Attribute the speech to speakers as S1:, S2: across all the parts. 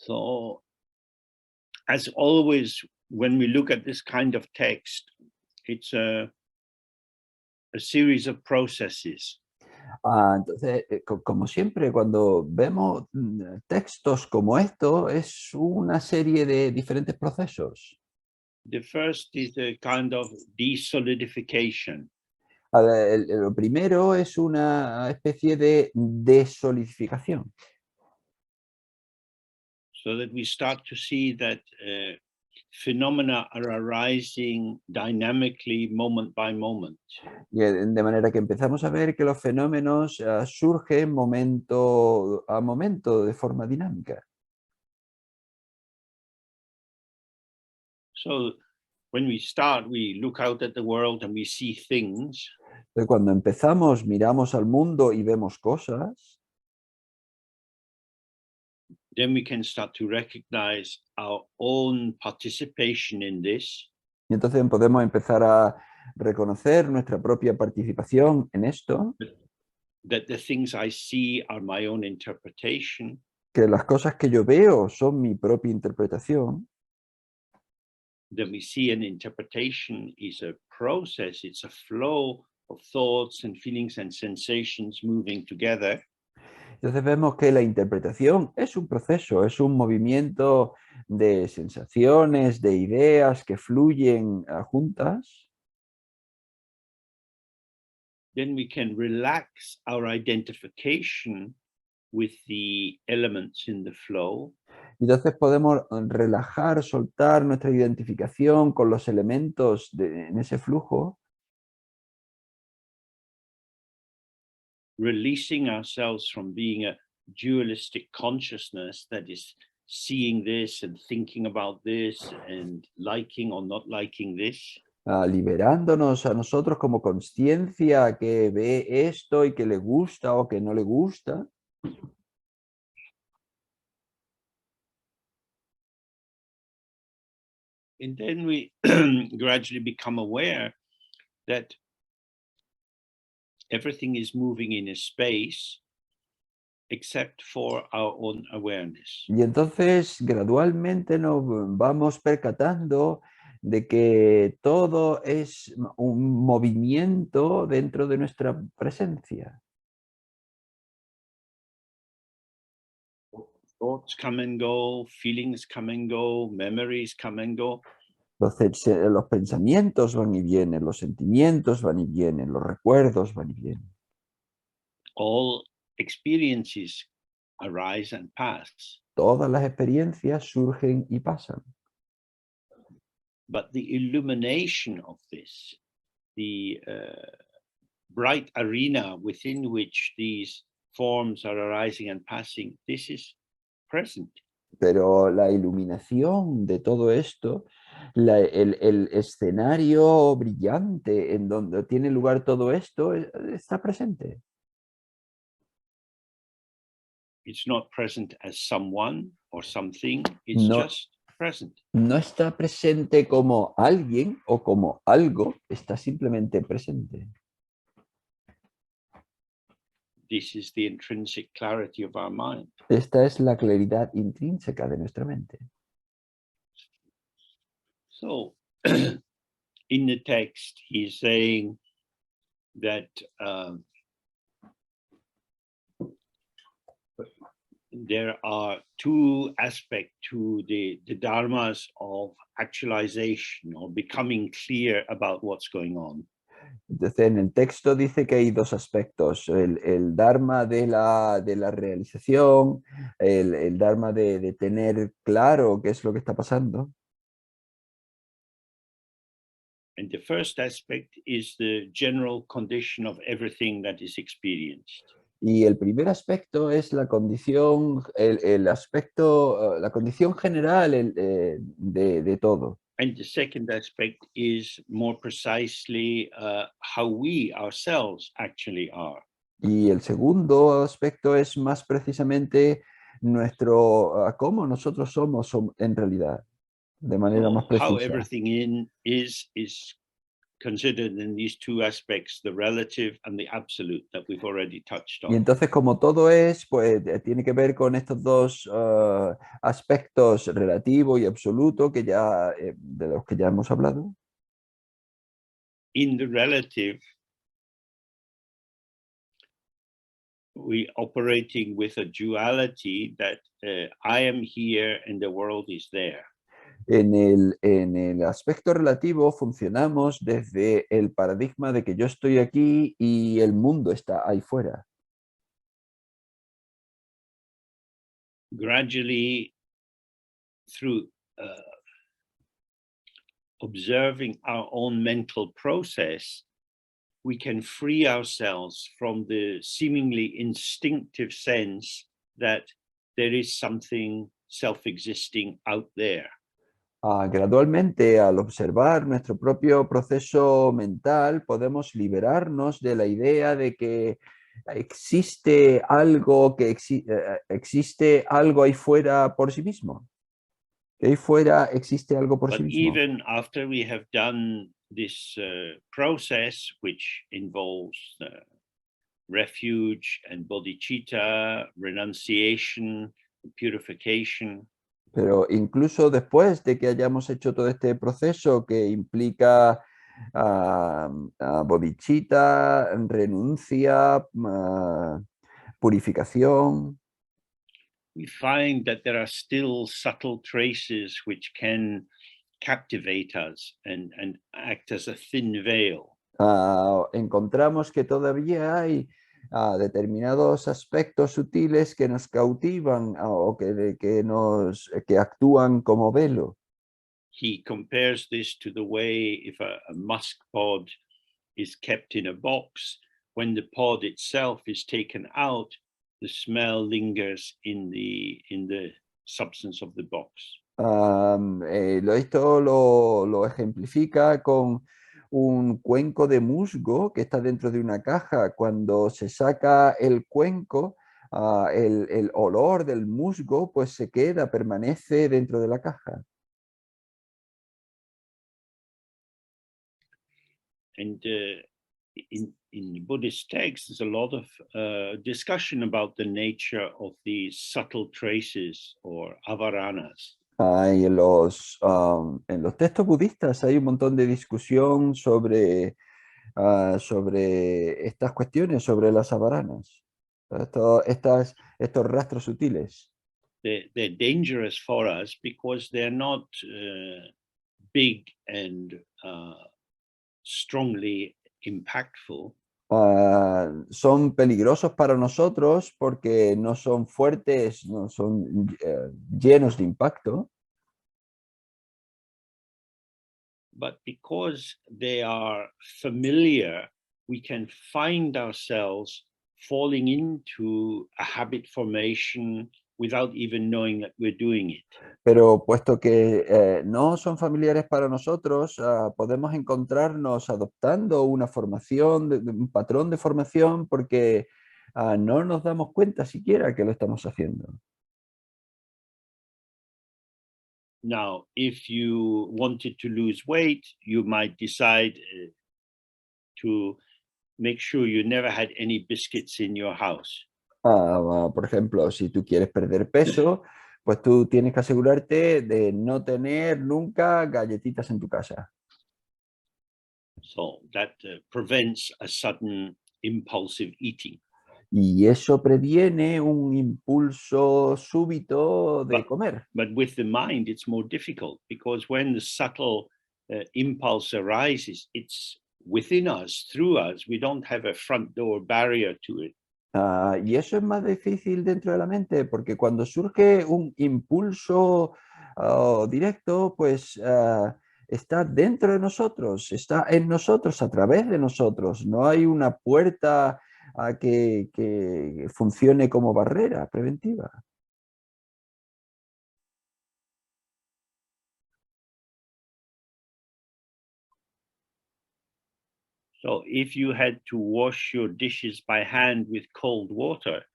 S1: So, as always, when we look at this kind of text, it's a series of processes.
S2: Entonces, como siempre, cuando vemos textos como esto, es una serie de diferentes procesos.
S1: The first is a kind of desolidification.
S2: Lo primero es una especie de desolidificación.
S1: So that we start to see that phenomena are arising dynamically moment by moment.
S2: De manera que empezamos a ver que los fenómenos surgen momento a momento de forma dinámica.
S1: So when we start, we look out at the world and we see things.
S2: Entonces, cuando empezamos, miramos al mundo y vemos cosas,
S1: Then we can start to recognize our own participation in this.
S2: y entonces podemos empezar a reconocer nuestra propia participación en esto,
S1: That the things I see are my own interpretation.
S2: que las cosas que yo veo son mi propia interpretación,
S1: Then we see an interpretation is a process, it's a flow of thoughts and feelings and sensations moving together.
S2: entonces vemos que la interpretación es un proceso, es un movimiento de sensaciones, de ideas que fluyen juntas.
S1: Then we can relax our identification with the elements in the flow.
S2: Entonces podemos relajar, soltar nuestra identificación con los elementos en ese flujo,
S1: releasing ourselves from being a dualistic consciousness that is seeing this and thinking about this and liking or not liking this.
S2: liberándonos a nosotros como conciencia que ve esto y que le gusta o que no le gusta.
S1: And then we gradually become aware that everything is moving in a space except for our own awareness.
S2: Y entonces gradualmente nos vamos percatando de que todo es un movimiento dentro de nuestra presencia.
S1: Thoughts come and go, feelings come and go, memories come and go.
S2: Los pensamientos van y vienen, los sentimientos van y vienen, los recuerdos van y vienen.
S1: All experiences arise and pass.
S2: Todas las experiencias surgen y pasan.
S1: But the illumination of this, the bright arena within which these forms are arising and passing, this is present.
S2: Pero la iluminación de todo esto, el escenario brillante en donde tiene lugar todo esto, está presente.
S1: It's not present as someone or something, it's just present.
S2: No está presente como alguien o como algo, está simplemente presente.
S1: This is the intrinsic clarity of our mind.
S2: Esta es la claridad intrínseca de nuestra mente.
S1: So, in the text, he's saying that there are two aspects to the dharmas of actualization or becoming clear about what's going on.
S2: Entonces, en el texto dice que hay dos aspectos, el dharma de la realización, el dharma de tener claro qué es lo que está pasando.
S1: And the first aspect is the general condition of everything that is experienced.
S2: Y el primer aspecto es la condición, el aspecto, la condición general de todo.
S1: And the second aspect is more precisely how we ourselves actually are.
S2: Y el segundo aspecto es más precisamente cómo nosotros somos en realidad, de manera más
S1: How
S2: precisa.
S1: everything is considered in these two aspects, the relative and the absolute that we've already touched
S2: Y
S1: on.
S2: entonces, como todo es, pues tiene que ver con estos dos aspectos, relativo y absoluto, que ya, de los que ya hemos hablado.
S1: In the relative, we operating with a duality that I am here and the world is there.
S2: En el aspecto relativo funcionamos desde el paradigma de que yo estoy aquí y el mundo está ahí fuera.
S1: Gradually, through observing our own mental process, we can free ourselves from the seemingly instinctive sense that there is something self-existing out there.
S2: Gradualmente, al observar nuestro propio proceso mental, podemos liberarnos de la idea de que existe algo existe algo ahí fuera por sí mismo. Que ahí fuera existe algo por sí
S1: But
S2: mismo.
S1: even after we have done this process, which involves refuge and bodhicitta, renunciation, purification,
S2: Pero incluso después de que hayamos hecho todo este proceso que implica bodhicitta, renuncia, purificación,
S1: we find that there are still subtle traces which can captivate us and act as a thin veil.
S2: encontramos que todavía hay determinados aspectos sutiles que nos cautivan o que actúan como velo.
S1: He compares this to the way if a musk pod is kept in a box, when the pod itself is taken out, the smell lingers in the substance of the box.
S2: Esto lo ejemplifica con un cuenco de musgo que está dentro de una caja. Cuando se saca el cuenco, el olor del musgo pues se queda, permanece dentro de la caja.
S1: And in Buddhist texts, there's a lot of discussion about the nature of these subtle traces or avaranas.
S2: Y en los textos budistas hay un montón de discusión sobre estas cuestiones, sobre las avaranas, estos rastros sutiles.
S1: They're dangerous for us because they're not big and strongly impactful.
S2: Son peligrosos para nosotros porque no son fuertes, no son llenos de impacto.
S1: But because they are familiar, we can find ourselves falling into a habit formation without even knowing that we're doing it.
S2: Pero puesto que no son familiares para nosotros, podemos encontrarnos adoptando una formación, un patrón de formación, porque no nos damos cuenta siquiera que lo estamos haciendo.
S1: Now, if you wanted to lose weight, you might decide to make sure you never had any biscuits in your house.
S2: Por ejemplo, si tú quieres perder peso, pues tú tienes que asegurarte de no tener nunca galletitas en tu casa.
S1: So that prevents a sudden impulsive eating.
S2: Y eso previene un impulso súbito de comer.
S1: But with the mind, it's more difficult because when the subtle impulse arises, it's within us, through us. We don't have a front door barrier to it.
S2: Y eso es más difícil dentro de la mente, porque cuando surge un impulso directo, pues está dentro de nosotros, está en nosotros, a través de nosotros. No hay una puerta que funcione como barrera preventiva.
S1: So if you had to wash your dishes by hand with cold water,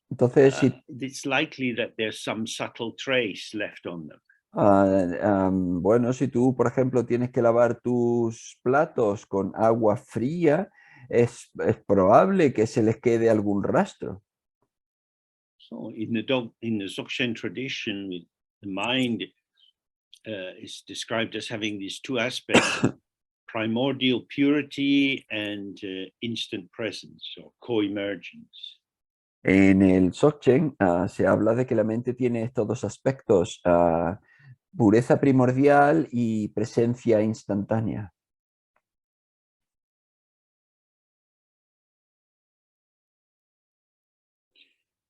S2: Entonces,
S1: it's likely that there's some subtle trace left on them.
S2: Bueno, si tú, por ejemplo, tienes que lavar tus platos con agua fría, es probable que se les quede algún rastro.
S1: So in the Dzogchen tradition, the mind is described as having these two aspects: primordial purity and instant presence or co-emergence.
S2: En el Dzogchen se habla de que la mente tiene estos dos aspectos, pureza primordial y presencia instantánea.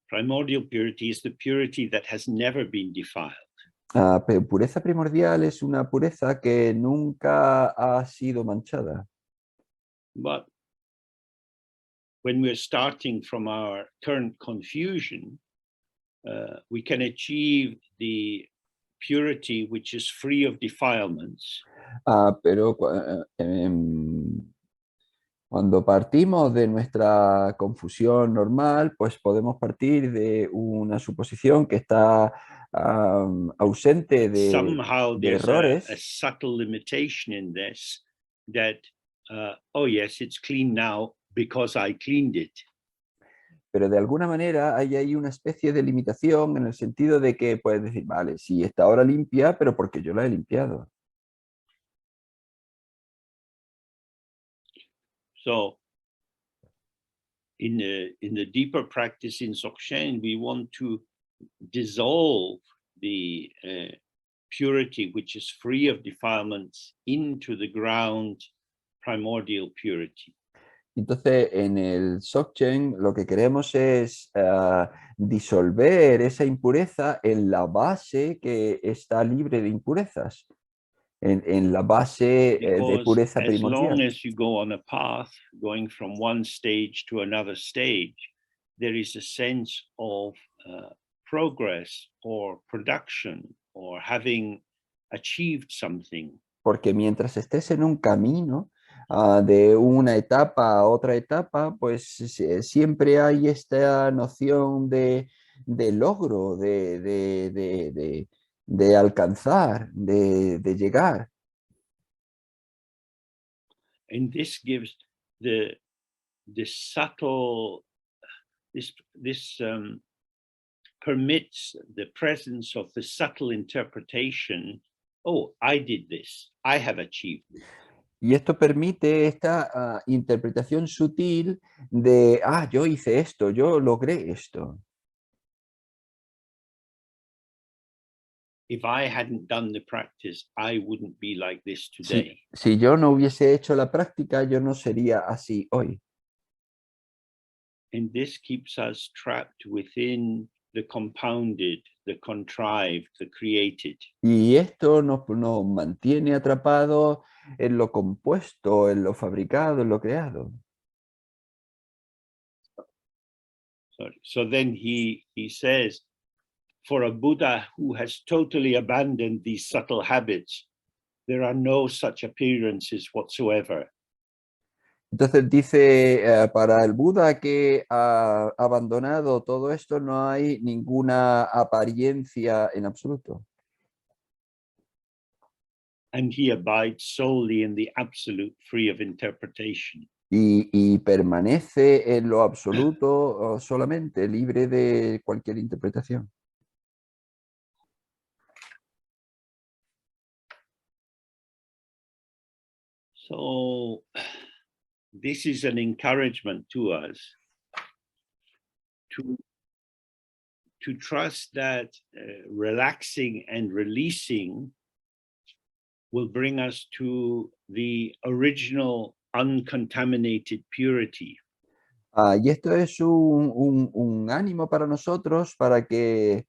S1: Primordial purity is the purity that has never been defiled.
S2: Pureza primordial es una pureza que nunca ha sido manchada.
S1: But when we're starting from our current confusion, we can achieve the purity which is free of defilements.
S2: Pero cuando partimos de nuestra confusión normal, pues podemos partir de una suposición que está ausente
S1: Somehow
S2: de
S1: there's a
S2: errores,
S1: subtle limitation in this that, oh yes, it's clean now because I cleaned it.
S2: pero de alguna manera hay ahí una especie de limitación en el sentido de que puedes decir, vale, sí, está ahora limpia, pero porque yo la he limpiado.
S1: So in the deeper practice in Dzogchen, we want to dissolve the purity which is free of defilements into the ground primordial purity.
S2: Entonces, en el Dzogchen lo que queremos es disolver esa impureza en la base que está libre de impurezas, en la base de
S1: Because
S2: pureza
S1: as long
S2: primordial.
S1: as you go on a path going from one stage to another stage, there is a sense of progress or production or having achieved something.
S2: Porque mientras estés en un camino de una etapa a otra etapa, pues siempre hay esta noción de logro, de alcanzar, de llegar.
S1: And this gives the subtle this permits the presence of the subtle interpretation. Oh, I did this. I have achieved this.
S2: Y esto permite esta interpretación sutil de, yo hice esto, yo logré esto.
S1: If I hadn't done the practice, I wouldn't be like this
S2: Si,
S1: today.
S2: si yo no hubiese hecho la práctica, yo no sería así hoy.
S1: And this keeps us trapped within the compounded, the contrived, the created.
S2: Y esto nos mantiene atrapados en lo compuesto, en lo fabricado, en lo creado.
S1: So then he says, for a Buddha who has totally abandoned these subtle habits, there are no such appearances whatsoever.
S2: Entonces dice, para el Buda que ha abandonado todo esto, no hay ninguna apariencia en absoluto.
S1: And he abides solely in the absolute, free of interpretation.
S2: Y permanece en lo absoluto solamente, libre de cualquier interpretación.
S1: So this is an encouragement to us to trust that relaxing and releasing will bring us to the original uncontaminated purity.
S2: Y esto es un ánimo para nosotros para que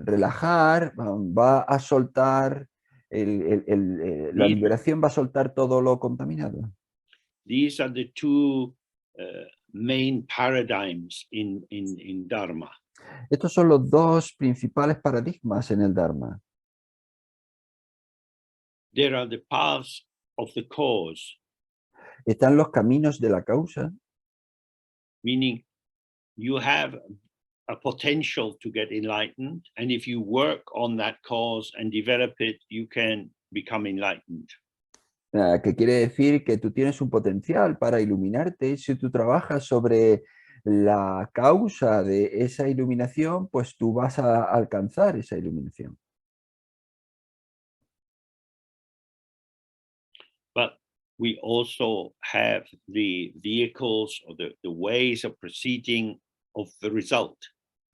S2: relajar va a soltar, la
S1: These,
S2: liberación va a soltar todo lo contaminado.
S1: these are the two main paradigms in Dharma.
S2: Estos son los dos principales paradigmas en el Dharma.
S1: There are the paths of the cause,
S2: Están los caminos de la causa,
S1: meaning you have a potential to get enlightened, and if you work on that cause and develop it, you can become enlightened.
S2: Que quiere decir que tú tienes un potencial para iluminarte y si tú trabajas sobre la causa de esa iluminación, pues tú vas a alcanzar esa iluminación.
S1: But we also have the vehicles or the ways of proceeding of the result.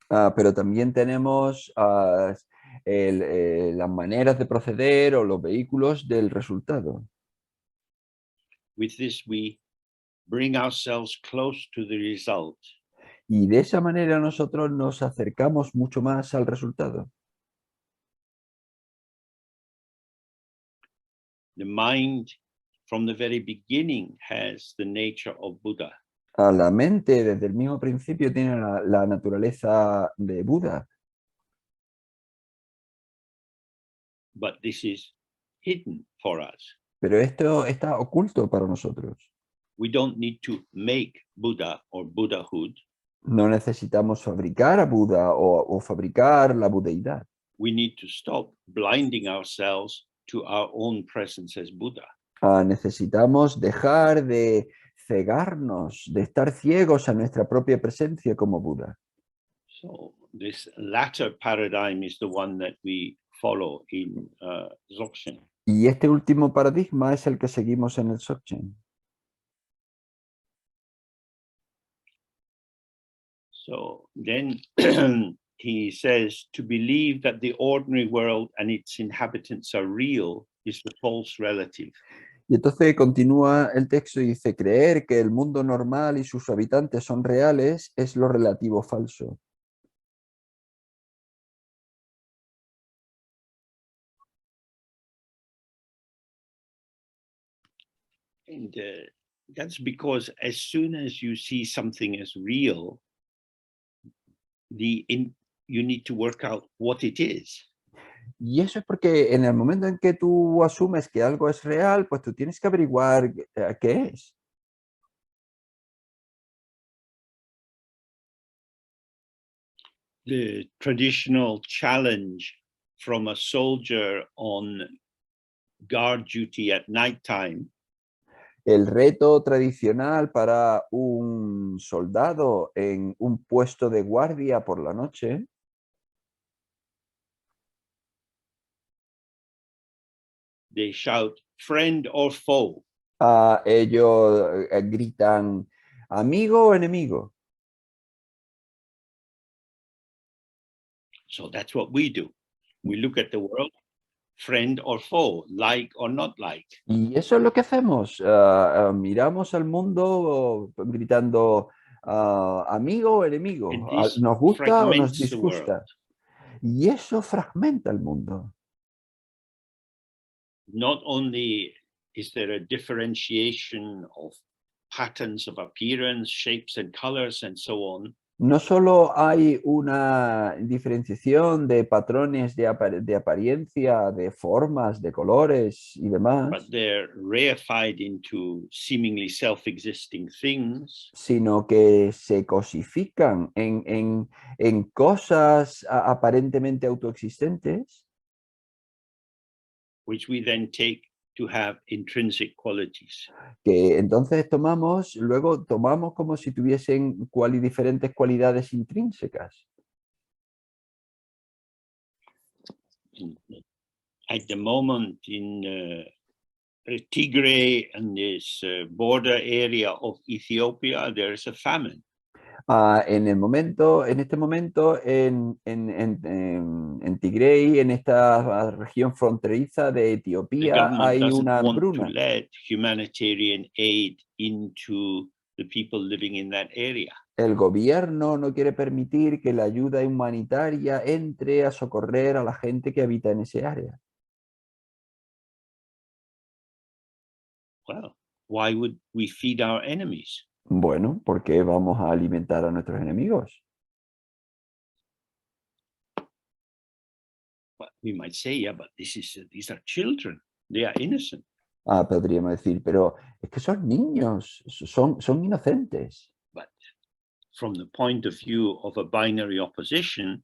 S2: Pero también tenemos las maneras de proceder o los vehículos del resultado.
S1: With this, we bring ourselves close to the result.
S2: Y de esa manera nosotros nos acercamos mucho más al resultado.
S1: The mind, from the very beginning, has the nature of Buddha.
S2: A la mente desde el mismo principio tiene la naturaleza de Buda,
S1: But this is hidden for us.
S2: pero esto está oculto para nosotros.
S1: We don't need to make Buddha or Buddhahood.
S2: No necesitamos fabricar a Buda o fabricar la budeidad.
S1: We need to stop blinding ourselves to our own presence as Buddha.
S2: Necesitamos dejar de cegarnos, de estar ciegos a nuestra propia presencia como Buda.
S1: So this latter paradigm is the one that we follow in Dzogchen.
S2: Y este último paradigma es el que seguimos en el Dzogchen.
S1: So then he says, to believe that the ordinary world and its inhabitants are real is the false relative.
S2: Y entonces continúa el texto y dice, creer que el mundo normal y sus habitantes son reales es lo relativo falso.
S1: And that's because as soon as you see something as real, you need to work out what it is.
S2: Y eso es porque en el momento en que tú asumes que algo es real, pues tú tienes que averiguar qué es.
S1: The traditional challenge from a soldier on guard duty at nighttime
S2: El reto tradicional para un soldado en un puesto de guardia por la noche
S1: they shout friend or foe.
S2: ellos gritan amigo o enemigo.
S1: So that's what we do. We look at the world, friend or foe, like or not like.
S2: Y eso es lo que hacemos. Miramos al mundo gritando amigo o enemigo.
S1: And this
S2: Nos gusta o nos
S1: fragments the world.
S2: disgusta. Y eso fragmenta el mundo.
S1: Not only is there a differentiation of patterns of appearance, shapes and colors and so on,
S2: No solo hay una diferenciación de patrones de apariencia, de formas, de colores y demás,
S1: but they're reified into seemingly self-existing things,
S2: sino que se cosifican en cosas aparentemente autoexistentes,
S1: which we then take to have intrinsic qualities.
S2: que entonces luego tomamos como si tuviesen diferentes cualidades intrínsecas.
S1: At the moment in Tigray and this border area of Ethiopia, there is a famine.
S2: En este momento, en Tigray, en esta región fronteriza de
S1: The
S2: Etiopía,
S1: government
S2: hay
S1: doesn't
S2: una
S1: want to
S2: hambruna.
S1: let humanitarian aid into the people living in that area.
S2: El gobierno no quiere permitir que la ayuda humanitaria entre a socorrer a la gente que habita en ese área.
S1: Well, why would we feed our enemies?
S2: Bueno, ¿por qué vamos a alimentar a nuestros enemigos?
S1: But we might say, yeah, but these are children. They are innocent.
S2: Podríamos decir, pero es que son niños, son inocentes.
S1: But from the point of view of a binary opposition,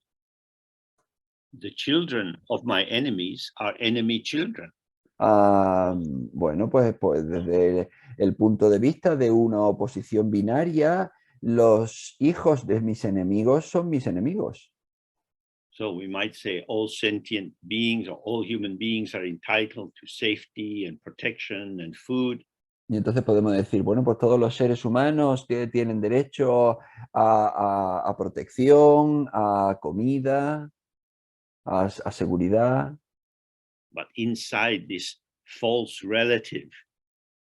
S1: the children of my enemies are enemy children.
S2: Bueno, pues desde el punto de vista de una oposición binaria, los hijos de mis enemigos son mis enemigos.
S1: So we might say all sentient beings or all human beings are entitled to safety and protection and food.
S2: Y entonces podemos decir, bueno, pues todos los seres humanos que tienen derecho a protección, a comida, a seguridad.
S1: But inside this false relative,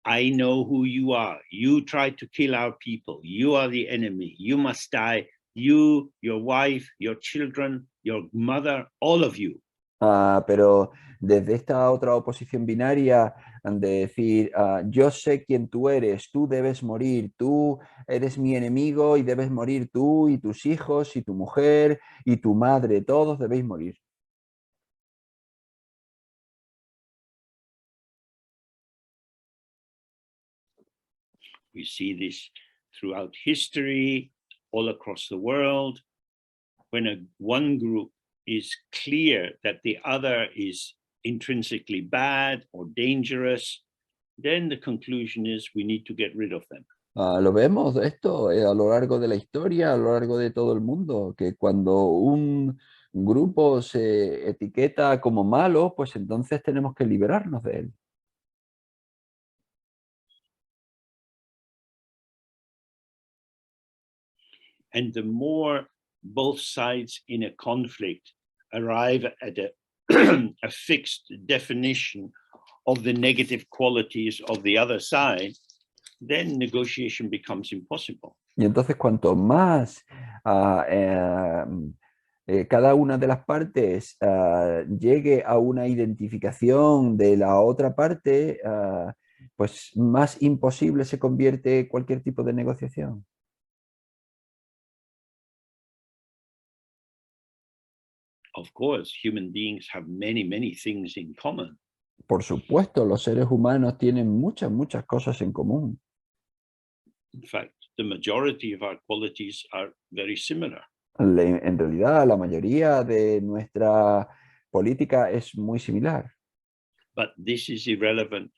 S1: I know who you are. You tried to kill our people. You are the enemy. You must die. You, your wife, your children, your mother, all of you.
S2: Pero desde esta otra oposición binaria de decir, yo sé quién tú eres, tú debes morir, tú eres mi enemigo y debes morir tú y tus hijos y tu mujer y tu madre, todos debéis morir.
S1: We see this throughout history, all across the world. When one group is clear that the other is intrinsically bad or dangerous, then the conclusion is we need to get rid of them.
S2: Lo vemos esto a lo largo de la historia, a lo largo de todo el mundo, que cuando un grupo se etiqueta como malo, pues entonces tenemos que liberarnos de él.
S1: And the more both sides in a conflict arrive at a fixed definition of the negative qualities of the other side, then negotiation becomes impossible.
S2: Y entonces cuanto más cada una de las partes llegue a una identificación de la otra parte, pues más imposible se convierte cualquier tipo de negociación.
S1: Of course, human beings have many, many things in common.
S2: Por supuesto, los seres humanos tienen muchas cosas en común.
S1: In fact, the majority of our qualities are very similar.
S2: En realidad, la mayoría de nuestra política es muy similar.
S1: But this is irrelevant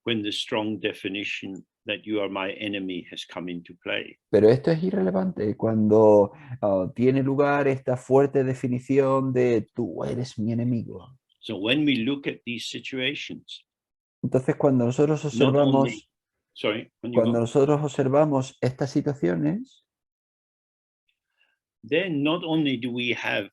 S1: when the strong definition that you are my enemy has come into play.
S2: Pero esto es irrelevante cuando tiene lugar esta fuerte definición de tú eres mi enemigo.
S1: So when we look at these situations,
S2: Entonces, cuando nosotros
S1: not only,
S2: observamos,
S1: sorry, when you
S2: cuando
S1: go,
S2: nosotros observamos estas situaciones,
S1: then not only do we have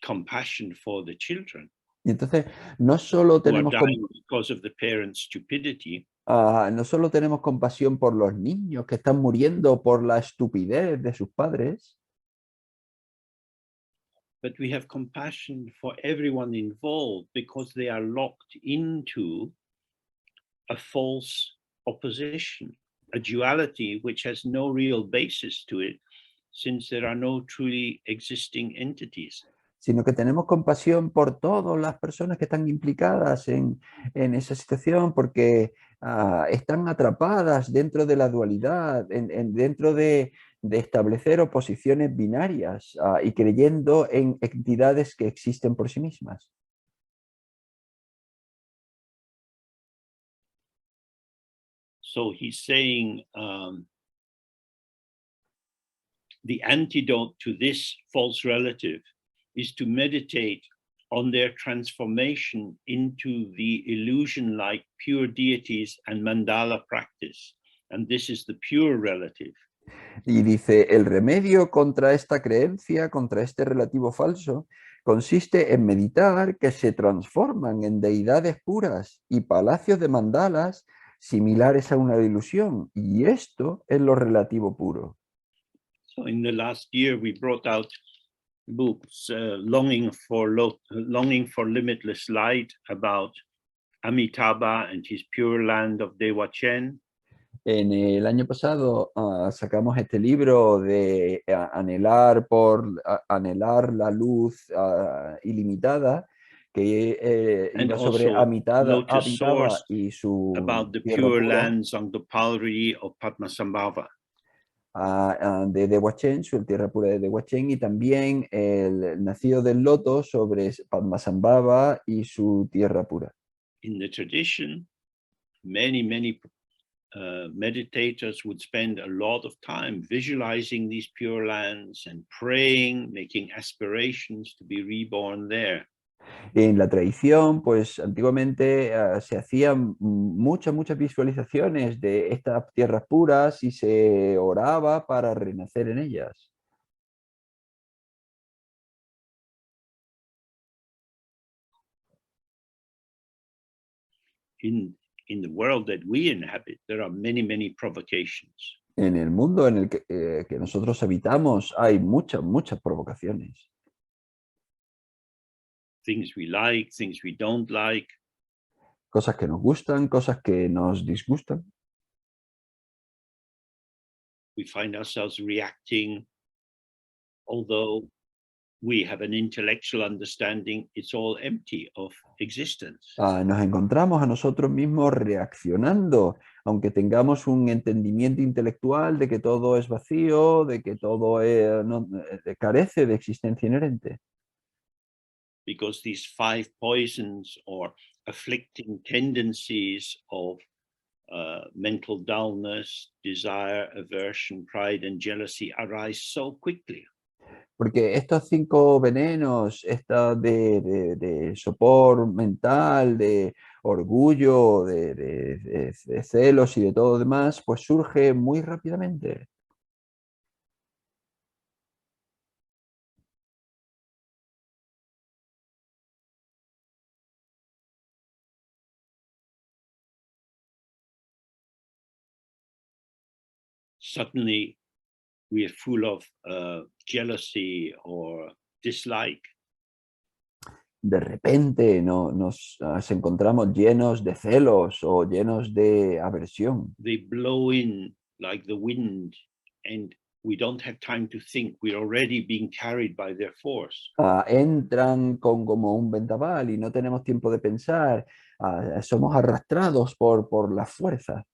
S1: compassion for the children
S2: y entonces no solo
S1: who are
S2: tenemos
S1: dying because of the parents' stupidity,
S2: no solo tenemos compasión por los niños que están muriendo por la estupidez de sus padres,
S1: but we have compassion for everyone involved because they are locked into a false opposition, a duality which has no real basis to it, since there are no truly existing entities.
S2: sino que tenemos compasión por todas las personas que están implicadas en esa situación, porque están atrapadas dentro de la dualidad, dentro de establecer oposiciones binarias y creyendo en entidades que existen por sí mismas.
S1: So he's saying the antidote to this false relative is to meditate on their transformation into the illusion-like pure deities and mandala practice. And this is the pure relative.
S2: Y dice, el remedio contra esta creencia, contra este relativo falso, consiste en meditar que se transforman en deidades puras y palacios de mandalas similares a una ilusión. Y esto es lo relativo puro.
S1: So in the last year, we brought out books, Longing for Limitless Light, about Amitabha and his Pure Land of Dewachen.
S2: En el año pasado sacamos este libro de anhelar la luz ilimitada, que
S1: And
S2: iba sobre
S1: also Lotus
S2: Amitabha
S1: Source
S2: y su
S1: about the
S2: tierra
S1: Pure
S2: pura.
S1: Lands on the Palri of Padmasambhava.
S2: de Dewachen, su tierra pura de Dewachen, y también el nacido del loto sobre Padmasambhava y su tierra pura.
S1: In the tradition, many meditators would spend a lot of time visualizing these pure lands and praying, making aspirations to be reborn there.
S2: En la tradición, pues antiguamente se hacían muchas visualizaciones de estas tierras puras y se oraba para renacer en ellas.
S1: In the world that we inhabit, there are many provocations.
S2: En el mundo en el que nosotros habitamos hay muchas provocaciones.
S1: Things we like, things we don't like.
S2: Cosas que nos gustan, cosas que nos disgustan.
S1: We find ourselves reacting, although we have an intellectual understanding, it's all empty of existence.
S2: Nos encontramos a nosotros mismos reaccionando, aunque tengamos un entendimiento intelectual de que todo es vacío, de que todo carece de existencia inherente.
S1: Because these 5 poisons or afflicting tendencies of mental dullness, desire, aversion, pride, and jealousy arise so quickly.
S2: Porque estos 5 venenos, esta de sopor mental, de orgullo, de celos y de todo lo demás, pues surge muy rápidamente.
S1: Suddenly, we are full of jealousy or dislike.
S2: De repente nos encontramos llenos de celos o llenos de aversión.
S1: They blow in like the wind, and we don't have time to think. We're already being carried by their force.
S2: Entran como un vendaval y no tenemos tiempo de pensar. Somos arrastrados por la fuerza.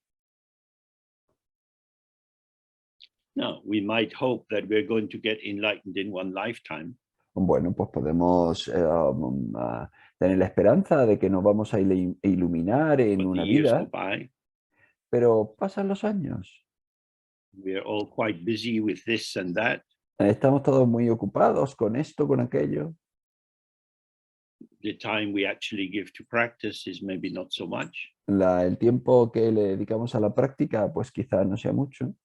S1: Now, we might hope that we're going to get enlightened in one lifetime.
S2: Bueno, pues podemos tener la esperanza de que nos vamos a iluminar en
S1: But the
S2: una
S1: years go
S2: vida,
S1: by.
S2: pero pasan los años.
S1: We're all quite busy with this and that.
S2: Estamos todos muy ocupados con esto, con aquello.
S1: The time we actually give to practice is maybe not so much.
S2: El tiempo que le dedicamos a la práctica, pues quizás no sea mucho.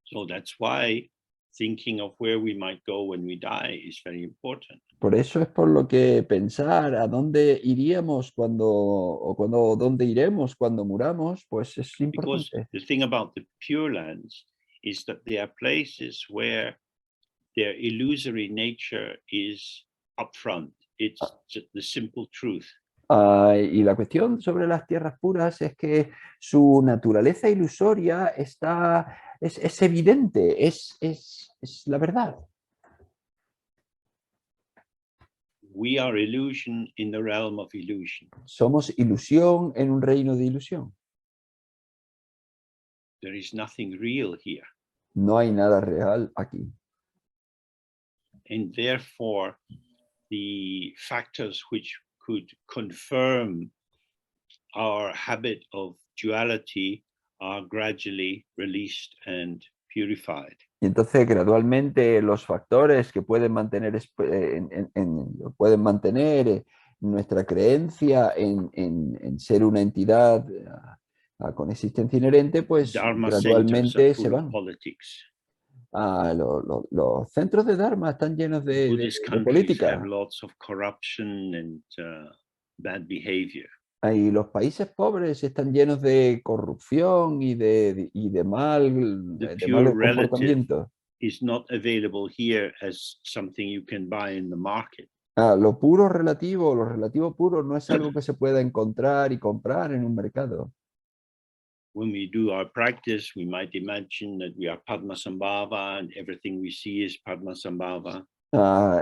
S1: So that's why thinking of where we might go when we die is very important.
S2: Por eso es por lo que pensar a dónde iríamos dónde iremos cuando muramos, pues es
S1: Because
S2: importante.
S1: the thing about the Pure Lands is that they are places where their illusory nature is upfront. It's the simple truth.
S2: Y la cuestión sobre las tierras puras es que su naturaleza ilusoria es evidente, es la verdad.
S1: We are illusion in the realm of illusion.
S2: Somos ilusión en un reino de ilusión.
S1: There is nothing real here.
S2: No hay nada real aquí.
S1: And therefore, the factors which could confirm our habit of duality are gradually released and purified.
S2: Y entonces gradualmente los factores que pueden mantener, pueden mantener nuestra creencia en ser una entidad con existencia inherente, pues
S1: Dharma centers
S2: gradualmente
S1: are
S2: se
S1: full of
S2: van.
S1: politics.
S2: Los centros de Dharma están llenos de
S1: Buddhist countries
S2: política.
S1: have lots of corruption and bad behavior.
S2: Y los países pobres están llenos de corrupción y de
S1: The
S2: de
S1: pure
S2: malos
S1: relative
S2: comportamientos.
S1: is not available here as something you can buy in the market.
S2: Lo puro relativo, lo relativo puro no es algo que se pueda encontrar y comprar en un mercado.
S1: When we do our practice, we might imagine that we are Padmasambhava and everything we see is Padmasambhava.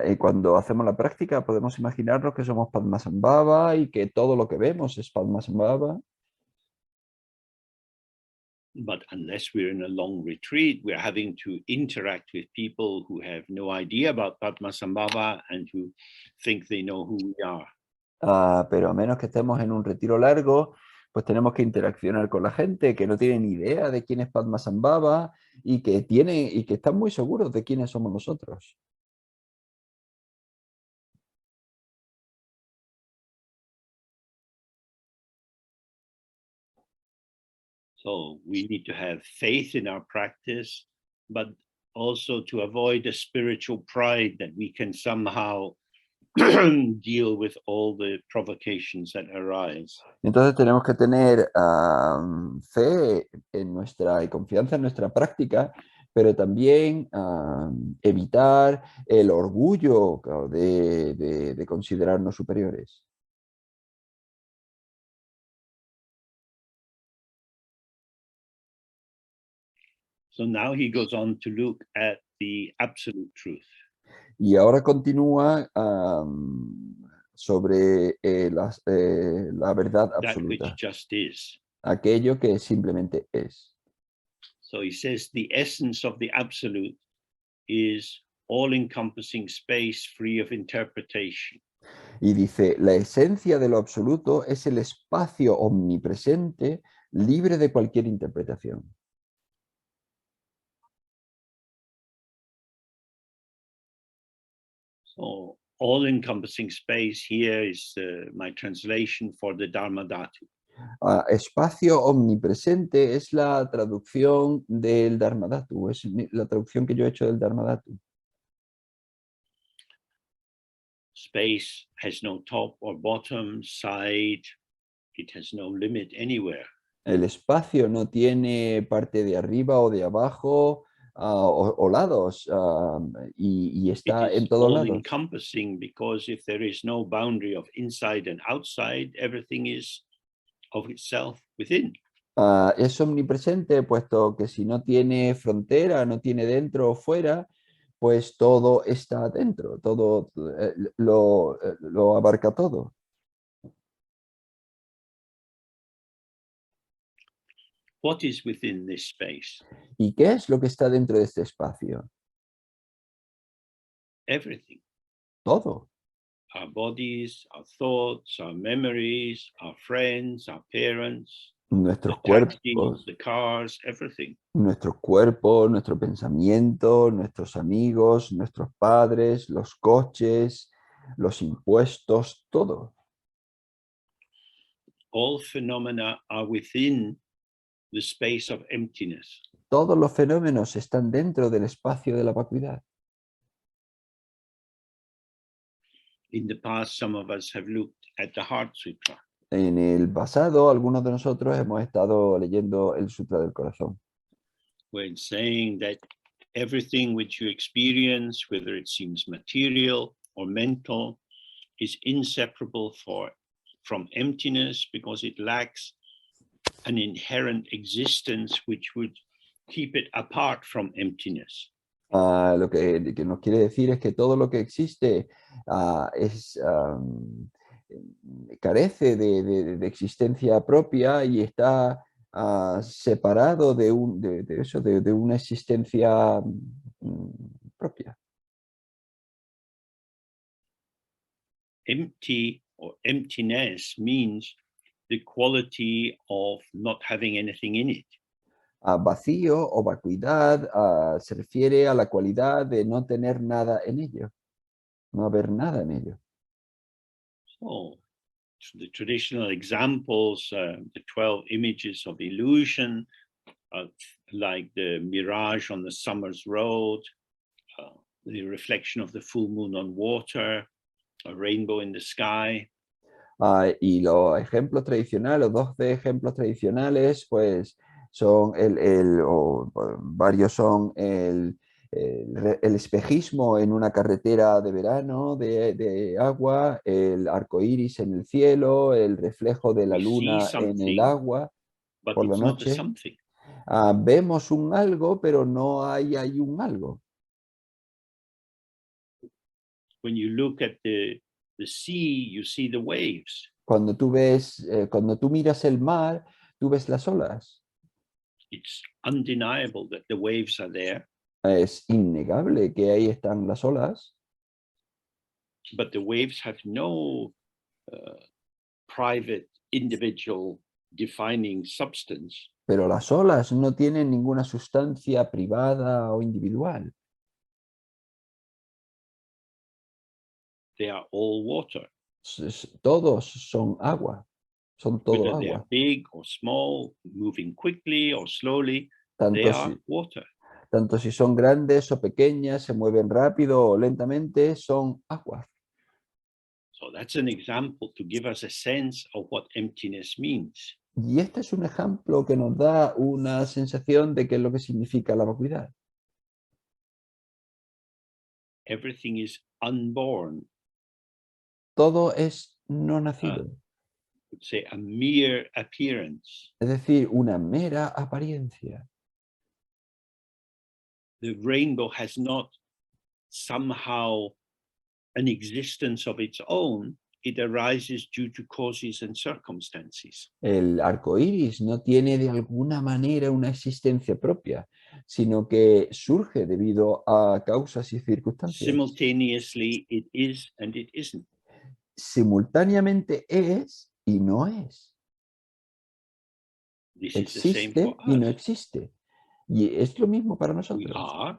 S2: Y cuando hacemos la práctica podemos imaginarnos que somos Padmasambhava y que todo lo que vemos es Padmasambhava.
S1: But unless we're in a long retreat, we're having to interact with people who have no idea about Padmasambhava and who think they know who we are.
S2: Pero a menos que estemos en un retiro largo, pues tenemos que interaccionar con la gente que no tiene ni idea de quién es Padmasambhava y y que están muy seguros de quiénes somos nosotros.
S1: So we need to have faith in our practice, but also to avoid a spiritual pride that we can somehow deal with all the provocations that arise.
S2: Entonces tenemos que tener fe en y confianza en nuestra práctica, pero también evitar el orgullo de considerarnos superiores.
S1: So now he goes on to look at the absolute truth.
S2: Y ahora continúa sobre la verdad
S1: That which
S2: absoluta,
S1: just is.
S2: aquello que simplemente es.
S1: So he says the essence of the absolute is all-encompassing space free of interpretation.
S2: Y dice, la esencia de lo absoluto es el espacio omnipresente libre de cualquier interpretación.
S1: So all-encompassing space here is my translation for the Dharmadhatu.
S2: Espacio omnipresente es la traducción del Dharmadhatu, es la traducción que yo he hecho del Dharmadhatu.
S1: Space has no top or bottom, side, it has no limit anywhere.
S2: El espacio no tiene parte de arriba o de abajo o lados y
S1: It
S2: está en
S1: is
S2: todos lados.
S1: all-encompassing because if there is no boundary of inside and outside, everything is of itself within.
S2: Es omnipresente, puesto que si no tiene frontera, no tiene dentro o fuera, pues todo está dentro, todo lo abarca todo.
S1: What is within this space?
S2: ¿Y qué es lo que está dentro de este espacio?
S1: Everything.
S2: Todo.
S1: Our bodies, our thoughts, our memories, our friends, our parents, the
S2: Nuestros
S1: taxis,
S2: cuerpos,
S1: the cars, everything.
S2: nuestro cuerpo, nuestro pensamiento, nuestros amigos, nuestros padres, los coches, los impuestos, todo.
S1: All phenomena are within the space of emptiness.
S2: Todos los fenómenos están dentro del espacio de la vacuidad.
S1: In the past, some of us have looked at the Heart Sutra.
S2: En el pasado, algunos de nosotros hemos estado leyendo el Sutra del Corazón,
S1: Where it's saying that everything which you experience, whether it seems material or mental, is inseparable from emptiness because it lacks an inherent existence which would keep it apart from emptiness.
S2: Lo que nos quiere decir es que todo lo que existe carece de existencia propia y está separado de una existencia propia.
S1: Empty or emptiness means the quality of not having anything in it.
S2: Vacío o vacuidad se refiere a la cualidad de no tener nada en ello, no haber nada en ello.
S1: So the traditional examples, the 12 images of illusion, like the mirage on the summer's road, the reflection of the full moon on water, a rainbow in the sky.
S2: Y los ejemplos tradicionales, los 12 ejemplos tradicionales, pues son varios son el espejismo en una carretera de verano de agua, el arco iris en el cielo, el reflejo de la
S1: We see
S2: luna en el
S1: something,
S2: agua
S1: but
S2: por la
S1: it's not a
S2: noche.
S1: something.
S2: Vemos un algo, pero no hay un algo.
S1: When you look at the sea, you see the waves.
S2: Cuando tú miras el mar, tú ves las olas.
S1: It's undeniable that the waves are there,
S2: Es innegable que ahí están las olas,
S1: but the waves have no private, individual defining substance.
S2: pero las olas no tienen ninguna sustancia privada o individual.
S1: They are all water,
S2: Todos son agua, son todo
S1: whether they are
S2: agua.
S1: big or small, moving quickly or slowly, they
S2: Tanto
S1: are
S2: si,
S1: water.
S2: tanto si son grandes o pequeñas, se mueven rápido o lentamente, son agua.
S1: So that's an example to give us a sense of what emptiness means.
S2: Y este es un ejemplo que nos da una sensación de qué es lo que significa la vacuidad.
S1: Everything is unborn,
S2: Todo es no nacido,
S1: would say a mere appearance.
S2: es decir, una mera apariencia.
S1: The rainbow has not somehow an existence of its own. It arises due to causes and circumstances.
S2: El arco iris no tiene de alguna manera una existencia propia, sino que surge debido a causas y circunstancias.
S1: Simultaneously, it is and it isn't.
S2: Simultáneamente es y no es.
S1: This is the same
S2: Existe
S1: for
S2: y no
S1: us.
S2: existe. Y es lo mismo para
S1: We
S2: nosotros.
S1: are,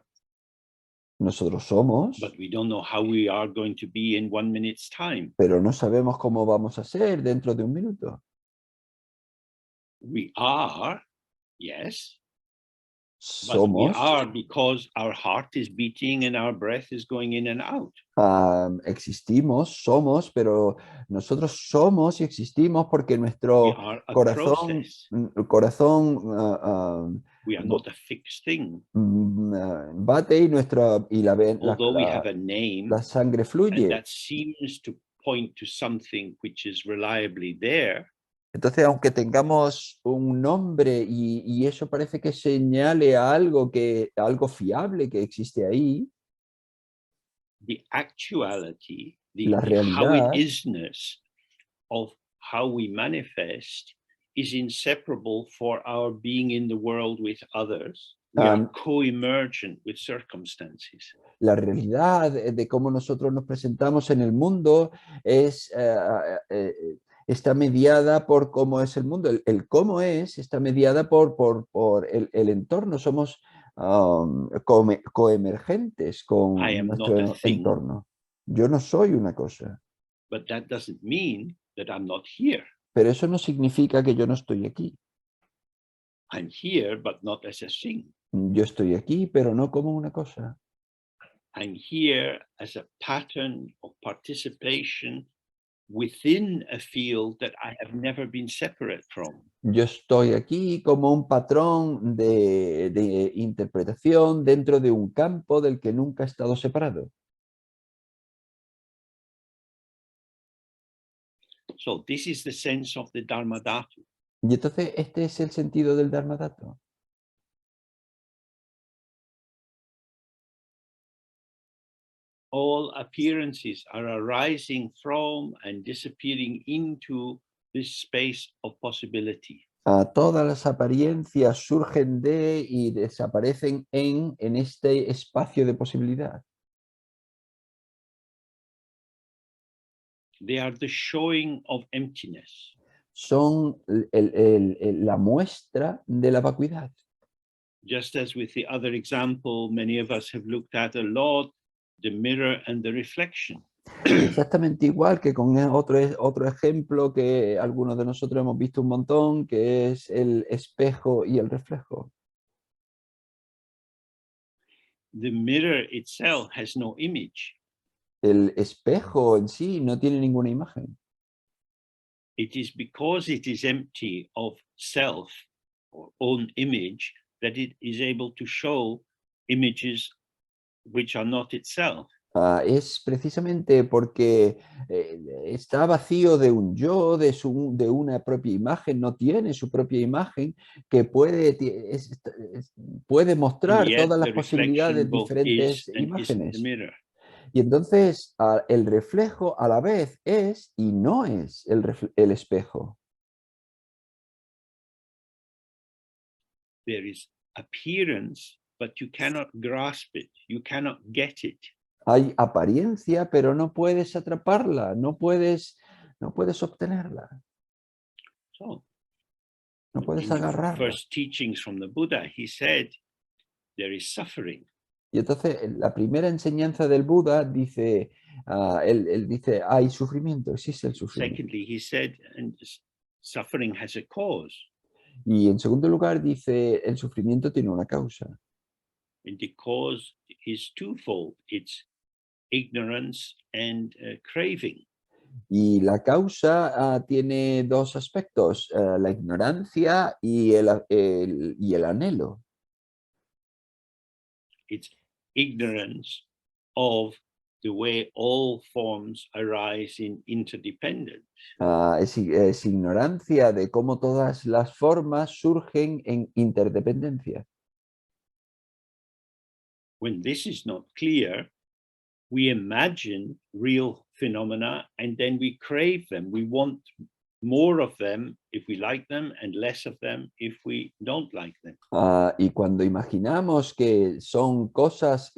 S2: Nosotros somos,
S1: but we don't know how we are going to be in 1 minute's time.
S2: pero no sabemos cómo vamos a ser dentro de un minuto.
S1: We are, yes, but we
S2: Somos,
S1: are because our heart is beating and our breath is going in and out.
S2: existimos, somos, pero nosotros somos y existimos porque
S1: We
S2: nuestro
S1: are a
S2: corazón,
S1: process.
S2: corazón
S1: We are not a fixed thing.
S2: bate y
S1: Although we have a name,
S2: la sangre
S1: and
S2: fluye.
S1: that seems to point to something which is reliably there,
S2: Entonces, aunque tengamos un nombre y eso parece que señale a algo algo fiable que existe ahí,
S1: the actuality,
S2: la
S1: the how it
S2: realidad,
S1: isness of how we manifest is inseparable for our being in the world with others. We are co-emergent with circumstances.
S2: la realidad de cómo nosotros nos presentamos en el mundo está mediada por cómo es el mundo. El cómo es está mediada por el entorno. Somos coemergentes con
S1: I am not a
S2: nuestro
S1: thing,
S2: entorno. Yo no soy una cosa,
S1: but that doesn't mean that I'm not here.
S2: pero eso no significa que yo no estoy aquí.
S1: I'm here, but not as a thing.
S2: Yo estoy aquí, pero no como una cosa.
S1: I'm here as a pattern of participation within a field that I have never been separate from.
S2: Yo estoy aquí como un patrón de interpretación dentro de un campo del que nunca he estado separado.
S1: So this is the sense of the Dharma Dhatu.
S2: Y entonces este es el sentido del Dharmadhatu.
S1: All appearances are arising from and disappearing into this space of possibility.
S2: Todas las apariencias surgen de y desaparecen en este espacio de posibilidad.
S1: They are the showing of emptiness.
S2: Son la muestra de la vacuidad.
S1: Just as with the other example, many of us have looked at a lot, the mirror and the reflection.
S2: Exactamente igual que con otro ejemplo que algunos de nosotros hemos visto un montón, que es el espejo y el reflejo.
S1: The mirror itself has no image.
S2: El espejo en sí no tiene ninguna imagen.
S1: It is because it is empty of self or own image that it is able to show images which are not itself.
S2: Es precisamente porque está vacío de un yo, de una propia imagen, no tiene su propia imagen, que puede
S1: And
S2: mostrar
S1: yet
S2: todas las
S1: the
S2: posibilidades
S1: reflection
S2: de
S1: both is
S2: diferentes
S1: and isn't the
S2: imágenes.
S1: mirror.
S2: Y entonces el reflejo a la vez es y no es el espejo.
S1: there is appearance, but you cannot grasp it, you cannot get it.
S2: Hay apariencia, pero no puedes atraparla, no puedes obtenerla,
S1: So
S2: no puedes
S1: in the
S2: agarrarla.
S1: first teachings from the Buddha, he said, there is suffering.
S2: Y entonces, en la primera enseñanza del Buda dice, él dice, hay sufrimiento, existe el sufrimiento.
S1: Secondly, he said, and suffering has a cause.
S2: Y en segundo lugar dice, el sufrimiento tiene una causa.
S1: And the cause is twofold. It's ignorance and craving.
S2: Y la causa tiene dos aspectos, la ignorancia y el anhelo.
S1: It's ignorance of the way all forms arise in interdependence.
S2: Es ignorancia de cómo todas las formas surgen en interdependencia.
S1: When this is not clear, we imagine real phenomena and then we crave them. We want more of them if we like them and less of them if we don't like them.
S2: Y cuando imaginamos que son cosas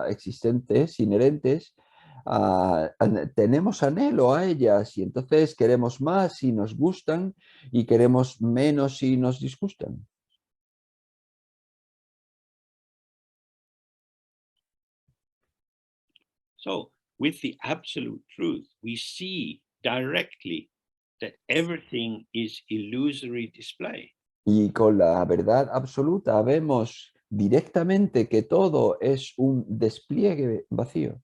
S2: existentes, inherentes, tenemos anhelo a ellas y entonces queremos más si nos gustan y queremos menos si nos disgustan.
S1: So with the absolute truth, we see directly that everything is illusory display.
S2: Y con la verdad absoluta vemos directamente que todo es un despliegue vacío.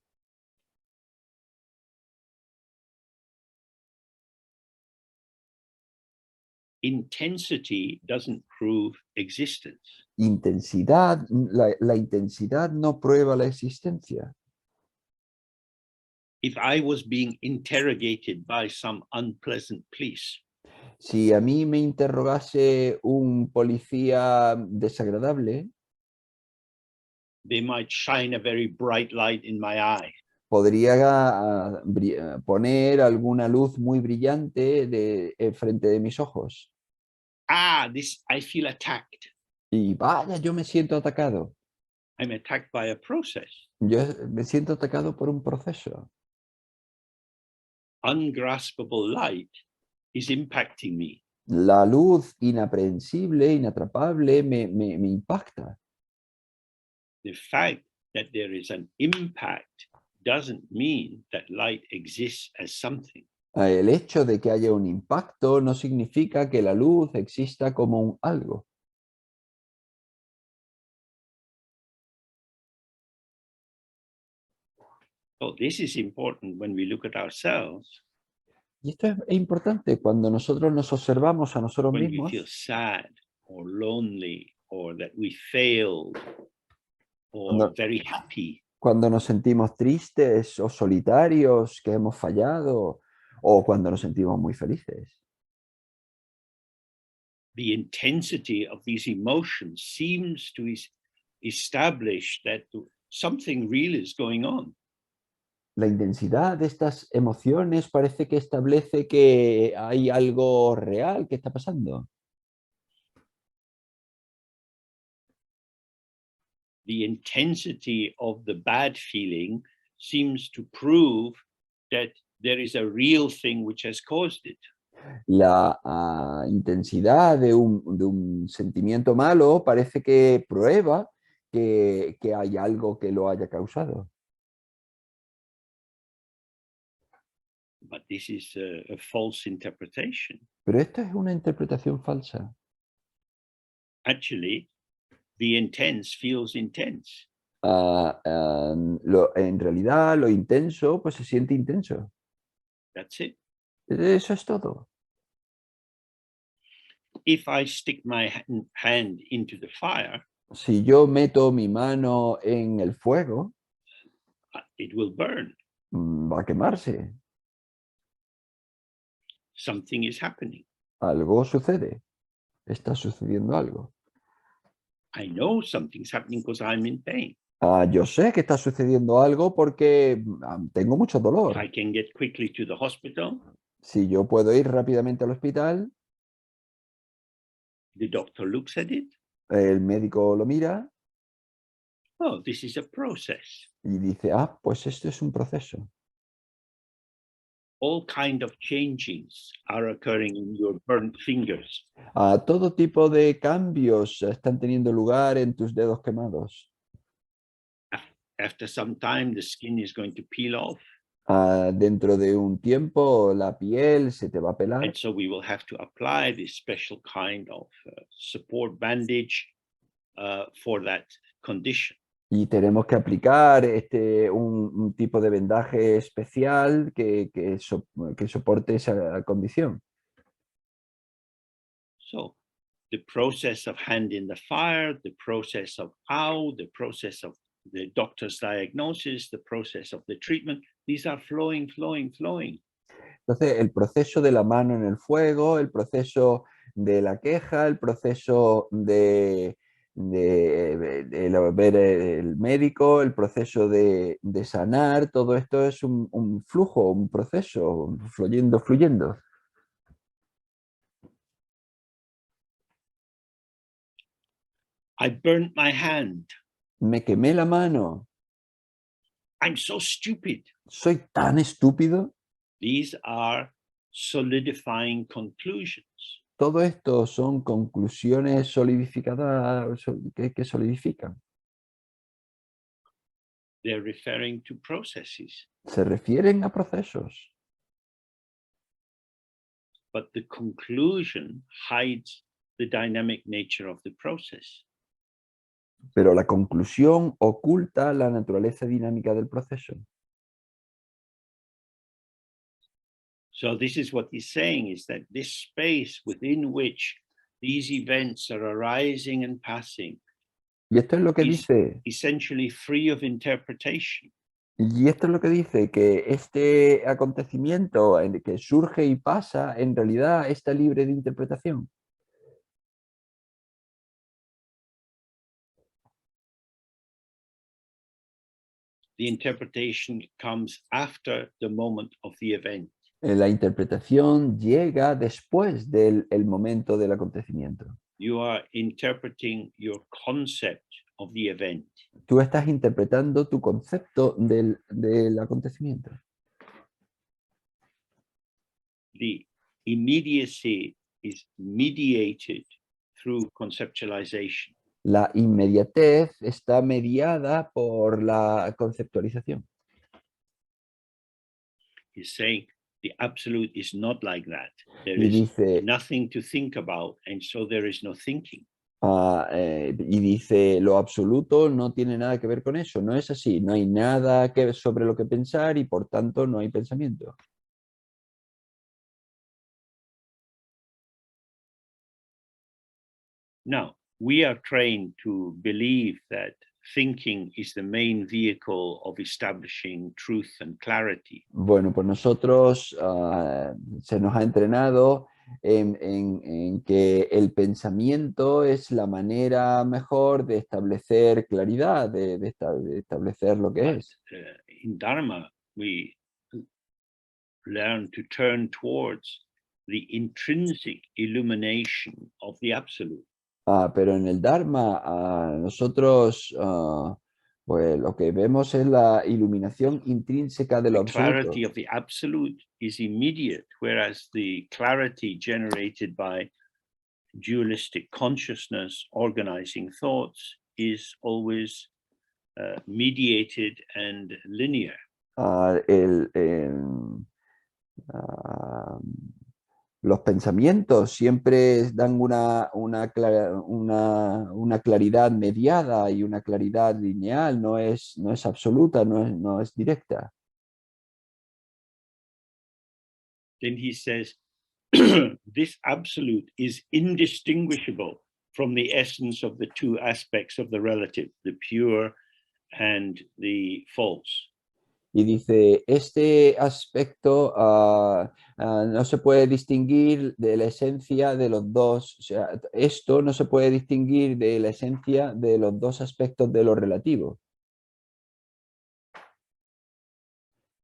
S1: Intensity doesn't prove existence.
S2: Intensidad, la intensidad no prueba la existencia.
S1: If I was being interrogated by some unpleasant police,
S2: Si a mí me interrogase un policía desagradable,
S1: they might shine a very bright light in my eye.
S2: podría poner alguna luz muy brillante frente de mis ojos.
S1: I feel attacked.
S2: Y vaya, yo me siento atacado.
S1: I'm attacked by a process.
S2: Yo me siento atacado por un proceso.
S1: Ungraspable light is impacting me.
S2: La luz inaprehensible, inatrapable, me impacta.
S1: The fact that there is an impact doesn't mean that light exists as something.
S2: El hecho de que haya un impacto no significa que la luz exista como un algo.
S1: So this is important when we look at ourselves,
S2: Y esto es importante cuando nosotros nos observamos a nosotros
S1: when we
S2: mismos,
S1: feel sad or lonely or that we failed or
S2: No.
S1: very happy.
S2: cuando nos sentimos tristes o solitarios, que hemos fallado, o cuando nos sentimos muy felices.
S1: The intensity of these emotions seems to establish that something real is going on.
S2: La intensidad de estas emociones parece que establece que hay algo real que está pasando.
S1: The intensity of the bad feeling seems to prove that there is a real thing which has caused it.
S2: La intensidad de un sentimiento malo parece que prueba que hay algo que lo haya causado.
S1: But this is a false interpretation.
S2: Pero esto es una interpretación falsa.
S1: Actually, the intense feels intense.
S2: En realidad, lo intenso, pues se siente intenso.
S1: That's it.
S2: Eso es todo.
S1: If I stick my hand into the fire,
S2: Si yo meto mi mano en el fuego,
S1: it will burn.
S2: va a quemarse.
S1: Something is happening.
S2: Algo sucede. Está sucediendo algo.
S1: I know something's happening because I'm in pain.
S2: Yo sé que está sucediendo algo porque tengo mucho dolor.
S1: I can get quickly to the hospital.
S2: Si yo puedo ir rápidamente al hospital,
S1: The doctor looks at it.
S2: El médico lo mira
S1: Oh, this is a process.
S2: y dice, ah, pues esto es un proceso.
S1: All kind of changings are occurring in your burnt fingers.
S2: Todo tipo de cambios están teniendo lugar en tus dedos quemados.
S1: After some time, the skin is going to peel off.
S2: Dentro de un tiempo la piel se te va a pelar
S1: And so we will have to apply this special kind of support bandage for that condition.
S2: y tenemos que aplicar un tipo de vendaje especial que soporte esa condición.
S1: So the process of hand in the fire, the process of how, the process of the doctor's diagnosis, the process of the treatment, these are flowing, flowing, flowing.
S2: Entonces, el proceso de la mano en el fuego, el proceso de la queja, el proceso de ver el médico, el proceso de sanar, todo esto es un flujo, un proceso fluyendo, fluyendo.
S1: I burnt my hand.
S2: Me quemé la mano,
S1: I'm so stupid.
S2: soy tan estúpido.
S1: These are solidifying conclusions.
S2: Todo esto son conclusiones solidificadas que solidifican.
S1: They're referring to processes,
S2: Se refieren a procesos,
S1: but the conclusion hides the dynamic nature of the process.
S2: pero la conclusión oculta la naturaleza dinámica del proceso.
S1: So this is what he's saying, is that this space within which these events are arising and passing
S2: Y esto es lo que
S1: is
S2: dice,
S1: essentially free of interpretation.
S2: y esto es lo que dice, que este acontecimiento que surge y pasa, en realidad está libre de interpretación.
S1: The interpretation comes after the moment of the event.
S2: La interpretación llega después del el momento del acontecimiento.
S1: You are interpreting your concept of the event.
S2: Tú estás interpretando tu concepto del acontecimiento.
S1: The immediacy is mediated through conceptualization.
S2: La inmediatez está mediada por la conceptualización.
S1: He's saying the absolute is not like that. There
S2: Y
S1: is
S2: dice,
S1: nothing to think about, and so there is no thinking.
S2: y dice, lo absoluto no tiene nada que ver con eso, no es así, no hay nada sobre lo que pensar y por tanto no hay pensamiento.
S1: Now, we are trained to believe that thinking is the main vehicle of establishing truth and clarity.
S2: Bueno, pues nosotros se nos ha entrenado en que el pensamiento es la manera mejor de establecer claridad, de establecer lo que
S1: But
S2: es.
S1: in Dharma, we learn to turn towards the intrinsic illumination of the absolute.
S2: Pero en el Dharma, nosotros pues lo que vemos es la iluminación intrínseca de lo
S1: The
S2: absoluto.
S1: clarity of the absolute is immediate, whereas the clarity generated by dualistic consciousness organizing thoughts is always mediated and linear.
S2: Ah, ah, los pensamientos siempre dan una claridad mediada y una claridad lineal, no es absoluta, no es directa.
S1: Then he says, this absolute is indistinguishable from the essence of the two aspects of the relative, the pure and the false.
S2: Y dice, este aspecto no se puede distinguir de la esencia de los dos, o sea, esto no se puede distinguir de la esencia de los dos aspectos de lo relativo.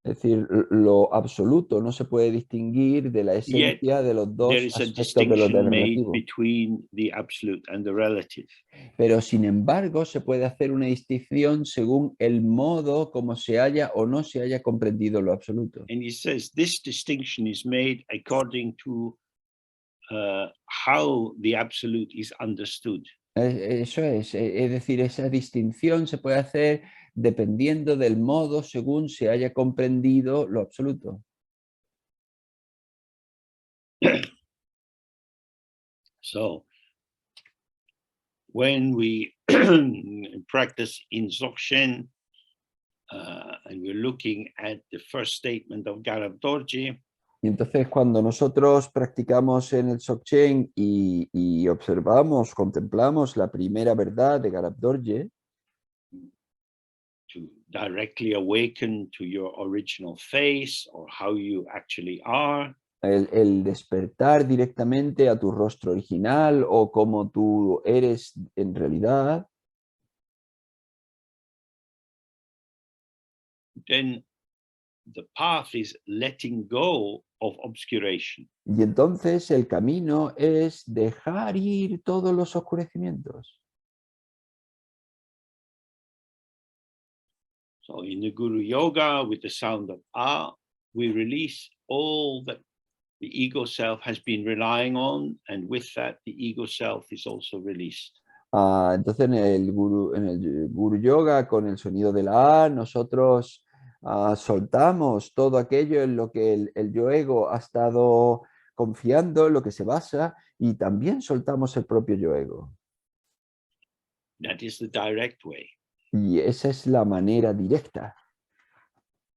S2: Es decir, lo absoluto no se puede distinguir de la
S1: Yet
S2: esencia de los
S1: there
S2: dos
S1: is a
S2: aspectos de lo
S1: distinction made
S2: relativo.
S1: between the absolute and the relative.
S2: Pero sin embargo, se puede hacer una distinción según el modo como se haya o no se haya comprendido lo absoluto.
S1: And he says this distinction is made according to how the absolute is understood.
S2: Eso es decir, esa distinción se puede hacer dependiendo del modo según se haya comprendido lo absoluto.
S1: So when we practice in Dzogchen, and we're looking at the first statement of Garab Dorje,
S2: Y entonces cuando nosotros practicamos en el Dzogchen y observamos, contemplamos la primera verdad de Garab Dorje,
S1: to directly awaken to your original face or how you actually are,
S2: el despertar directamente a tu rostro original o como tú eres en realidad,
S1: then the path is letting go of obscuration.
S2: y entonces el camino es dejar ir todos los oscurecimientos.
S1: So in the Guru Yoga, with the sound of Ah, we release all that the ego self has been relying on, and with that, the ego self is also released.
S2: Entonces en el Guru Yoga, con el sonido de la A, nosotros soltamos todo aquello en lo que el yo ego ha estado confiando, en lo que se basa, y también soltamos el propio yo ego.
S1: That is the direct way.
S2: Y esa es la manera directa.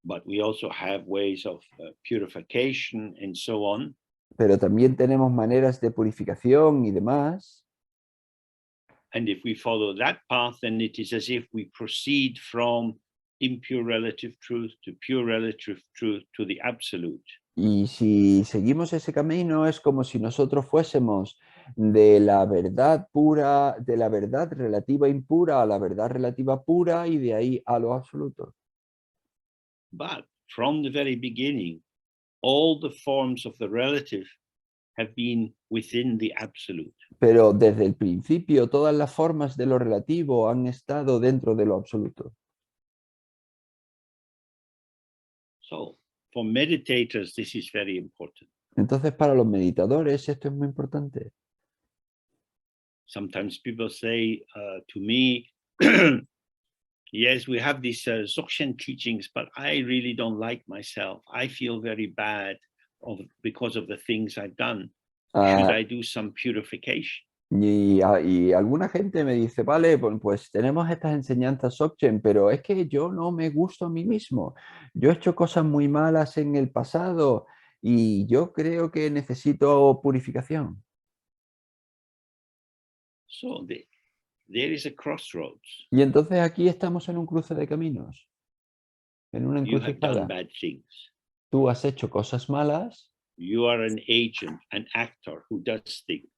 S1: But we also have ways of purification and so on.
S2: Pero también tenemos maneras de purificación y demás.
S1: And if we follow that path, then it is as if we proceed from impure relative truth to pure relative truth to the absolute.
S2: Y si seguimos ese camino es como si nosotros fuésemos de la verdad pura, de la verdad relativa impura a la verdad relativa pura y de ahí a lo absoluto.
S1: But from the very beginning, all the forms of the relative have been within the absolute.
S2: Pero desde el principio todas las formas de lo relativo han estado dentro de lo absoluto.
S1: So for meditators, this is very important.
S2: Entonces para los meditadores esto es muy importante.
S1: Sometimes people say to me, yes, we have these Dzogchen teachings, but I really don't like myself. I feel very bad because of the things I've done. Should I do some purification?
S2: Y alguna gente me dice, vale, pues tenemos estas enseñanzas Dzogchen, pero es que yo no me gusto a mí mismo. Yo he hecho cosas muy malas en el pasado y yo creo que necesito purificación.
S1: So there is a crossroads.
S2: Y entonces aquí estamos en un cruce de caminos, en una
S1: You have done
S2: encrucijada.
S1: bad things.
S2: Tú has hecho cosas malas,
S1: You are an agent, an actor who does things.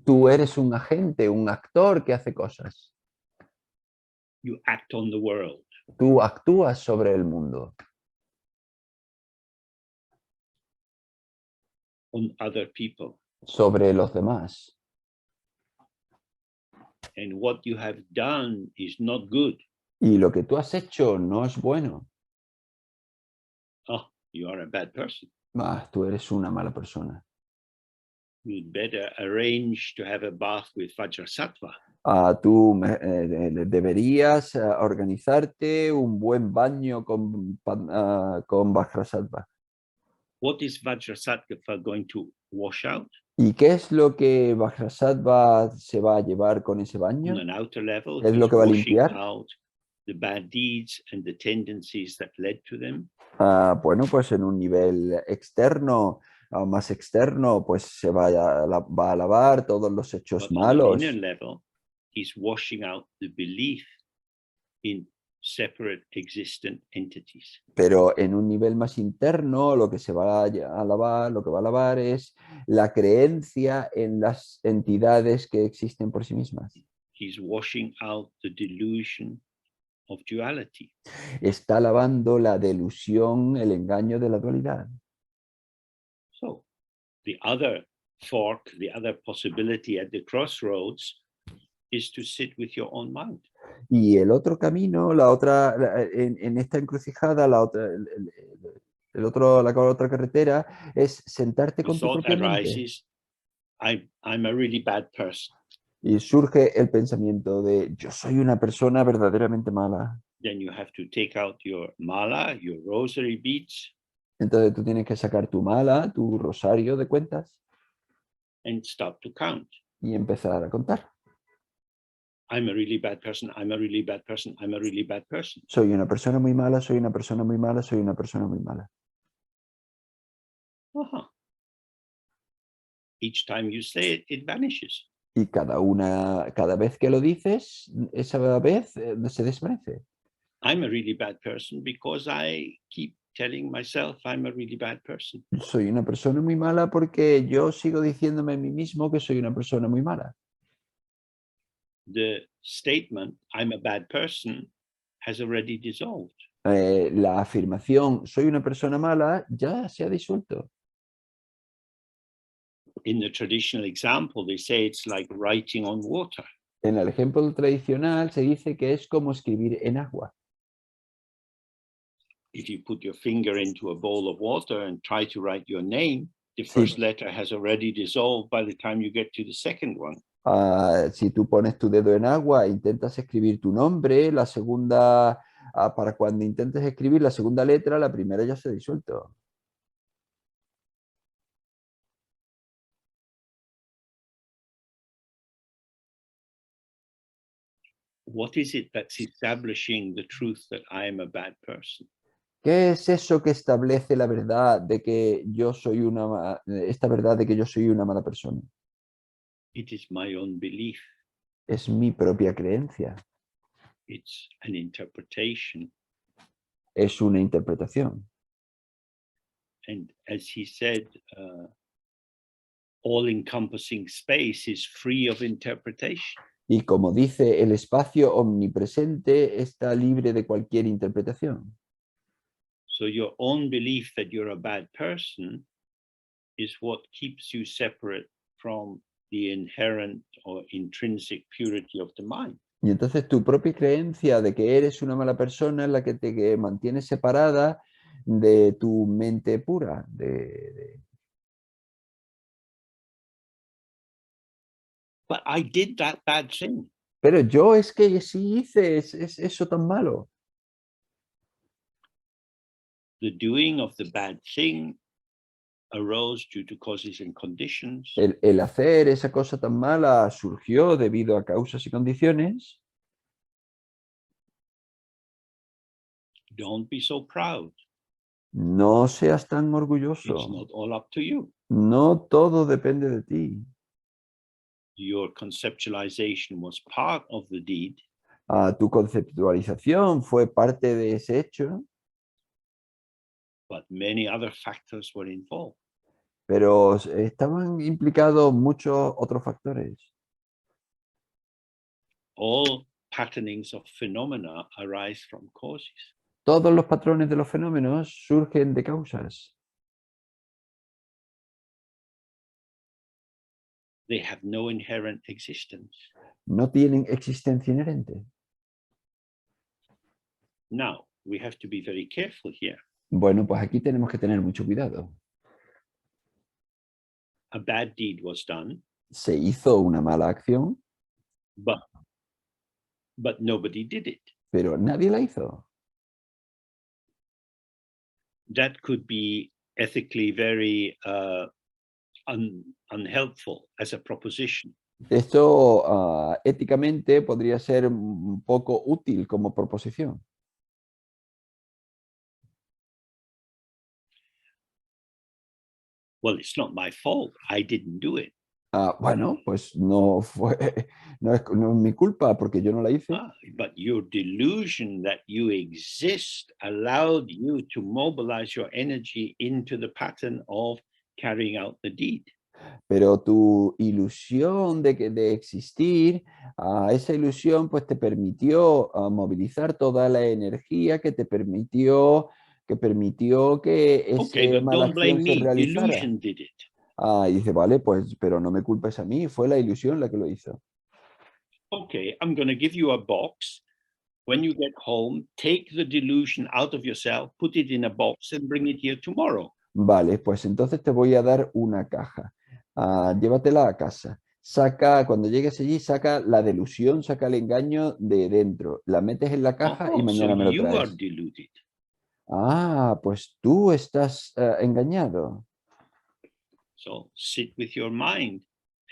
S2: tú eres un agente, un actor que hace cosas.
S1: You act on the world.
S2: Tú actúas sobre el mundo,
S1: On other people.
S2: sobre los demás.
S1: And what you have done is not good.
S2: Y lo que tú has hecho no es bueno.
S1: Oh, you are a bad person.
S2: Tú eres una mala persona.
S1: You'd better arrange to have a bath with Vajrasattva.
S2: Tú deberías organizarte un buen baño con Vajrasattva.
S1: What is Vajrasattva going to wash out?
S2: ¿Y qué es lo que Vajrasattva se va a llevar con ese
S1: On
S2: baño?
S1: an outer level,
S2: ¿Es lo
S1: he's
S2: que va a
S1: washing
S2: limpiar?
S1: out the bad deeds and the tendencies that led to them.
S2: Bueno, pues en un nivel externo, más externo, pues se va a lavar todos los hechos
S1: But on an
S2: malos.
S1: inner level, he's washing out the belief in separate existent entities.
S2: Pero en un nivel más interno, lo que se va a lavar, lo que va a lavar es la creencia en las entidades que existen por sí mismas.
S1: He's washing out the delusion of duality.
S2: Está lavando la delusión, el engaño de la dualidad.
S1: So the other fork, the other possibility at the crossroads is to sit with your own mind.
S2: Y el otro camino, en esta encrucijada, la otra carretera es sentarte
S1: The
S2: con tu
S1: thought
S2: propia mente.
S1: arises, I'm a really bad person.
S2: Y surge el pensamiento de yo soy una persona verdaderamente mala.
S1: Then you have to take out your mala, your rosary beads,
S2: Entonces tú tienes que sacar tu mala, tu rosario de cuentas
S1: and start to count.
S2: y empezar a contar.
S1: I'm a really bad person. I'm a really bad person. I'm a really bad person.
S2: Soy una persona muy mala, soy una persona muy mala, soy una persona muy mala.
S1: Uh-huh. Each time you say it, it vanishes.
S2: Y cada vez que lo dices, esa vez se desvanece.
S1: I'm a really bad person because I keep telling myself I'm a really bad person.
S2: Soy una persona muy mala porque yo sigo diciéndome a mí mismo que soy una persona muy mala.
S1: The statement, I'm a bad person, has already dissolved.
S2: La afirmación soy una persona mala ya se ha disuelto.
S1: In the traditional example, they say it's like writing on water.
S2: En el ejemplo tradicional se dice que es como escribir en agua.
S1: If you put your finger into a bowl of water and try to write your name, the
S2: Sí.
S1: first letter has already dissolved by the time you get to the second one.
S2: Si tú pones tu dedo en agua e intentas escribir tu nombre, la segunda, para cuando intentes escribir la segunda letra, la primera ya se ha disuelto.
S1: What is it that's establishing the truth that I am a bad person?
S2: ¿Qué es eso que establece la verdad de que yo soy esta verdad de que yo soy una mala persona?
S1: It is my own belief.
S2: Es mi propia creencia,
S1: It's an interpretation.
S2: es una interpretación.
S1: And as he said, all-encompassing space is free of interpretation.
S2: Y como dice, el espacio omnipresente está libre de cualquier interpretación.
S1: So your own belief that you're a bad person is what keeps you separate from the inherent or intrinsic purity of the mind.
S2: Y entonces tu propia creencia de que eres una mala persona es la que te mantiene separada de tu mente pura.
S1: But I did that bad thing.
S2: Pero yo es que sí hice es eso tan malo.
S1: The doing of the bad thing arose due to causes and conditions.
S2: El hacer esa cosa tan mala surgió debido a causas y condiciones.
S1: Don't be so proud.
S2: No seas tan
S1: It's
S2: orgulloso.
S1: not all up to you.
S2: No todo depende de ti.
S1: Your conceptualization was part of the deed,
S2: Tu conceptualización fue parte de ese hecho,
S1: but many other factors were involved.
S2: pero estaban implicados muchos otros factores.
S1: All patternings of phenomena arise from causes.
S2: Todos los patrones de los fenómenos surgen de causas.
S1: They have no inherent existence.
S2: No tienen existencia inherente.
S1: Now, we have to be very careful here.
S2: Bueno, pues aquí tenemos que tener mucho cuidado.
S1: A bad deed was done,
S2: Se hizo una mala acción,
S1: but nobody did it.
S2: pero nadie la hizo.
S1: That could be ethically very unhelpful as a proposition.
S2: Esto éticamente podría ser un poco útil como proposición.
S1: Well, it's not my fault. I didn't do it.
S2: Bueno, pues no es mi culpa porque yo no la hice.
S1: But your delusion that you exist allowed you to mobilize your energy into the pattern of carrying out the deed.
S2: Pero tu ilusión de existir, esa ilusión pues te permitió movilizar toda la energía que te permitió que
S1: Okay,
S2: ese
S1: but
S2: mala
S1: don't
S2: acción
S1: blame
S2: se
S1: me.
S2: realizara.
S1: Illusion did it.
S2: Y dice, vale, pues, pero no me culpes a mí, fue la ilusión la que lo hizo.
S1: Okay, I'm going to give you a box. When you get home, take the delusion out of yourself, put it in a box, and bring it here tomorrow.
S2: Vale, pues entonces te voy a dar una caja. Llévatela a casa. Saca, cuando llegues allí, saca la delusión, saca el engaño de dentro. La metes en la caja y
S1: Oh, so
S2: mañana me lo
S1: you are
S2: traes.
S1: deluded.
S2: Pues tú estás engañado.
S1: So sit with your mind,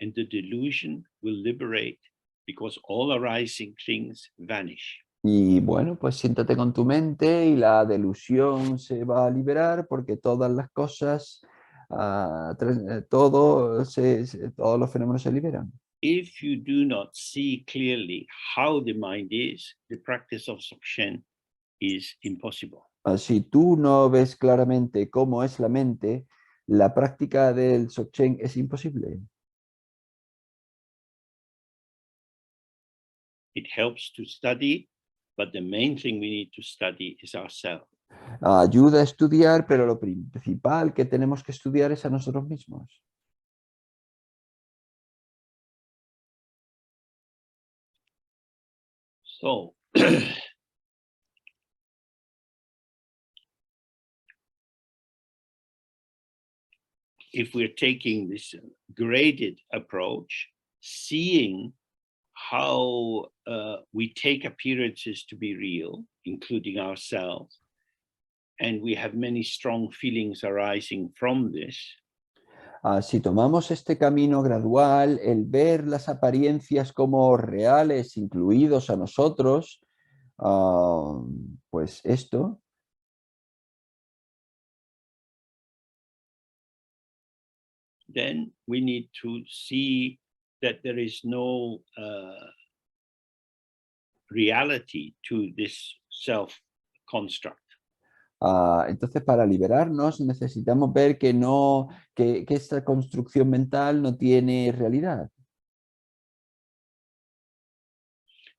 S1: and the delusion will liberate because all arising things vanish.
S2: Y bueno, pues siéntate con tu mente y la delusión se va a liberar porque todas las cosas, todos los fenómenos se liberan.
S1: If you do not see clearly how the mind is, the practice of Dzogchen is impossible.
S2: Si tú no ves claramente cómo es la mente, la práctica del Dzogchen es imposible.
S1: It helps to study, but the main thing we need to study is ourselves.
S2: Ayuda a estudiar, pero lo principal que tenemos que estudiar es a nosotros mismos.
S1: So if we're taking this graded approach, seeing how we take appearances to be real, including ourselves, and we have many strong feelings arising from this,
S2: Si tomamos este camino gradual, el ver las apariencias como reales, incluidos a nosotros, pues esto,
S1: then we need to see that there is no reality to this self construct.
S2: entonces para liberarnos necesitamos ver que no, que esta construcción mental no tiene realidad.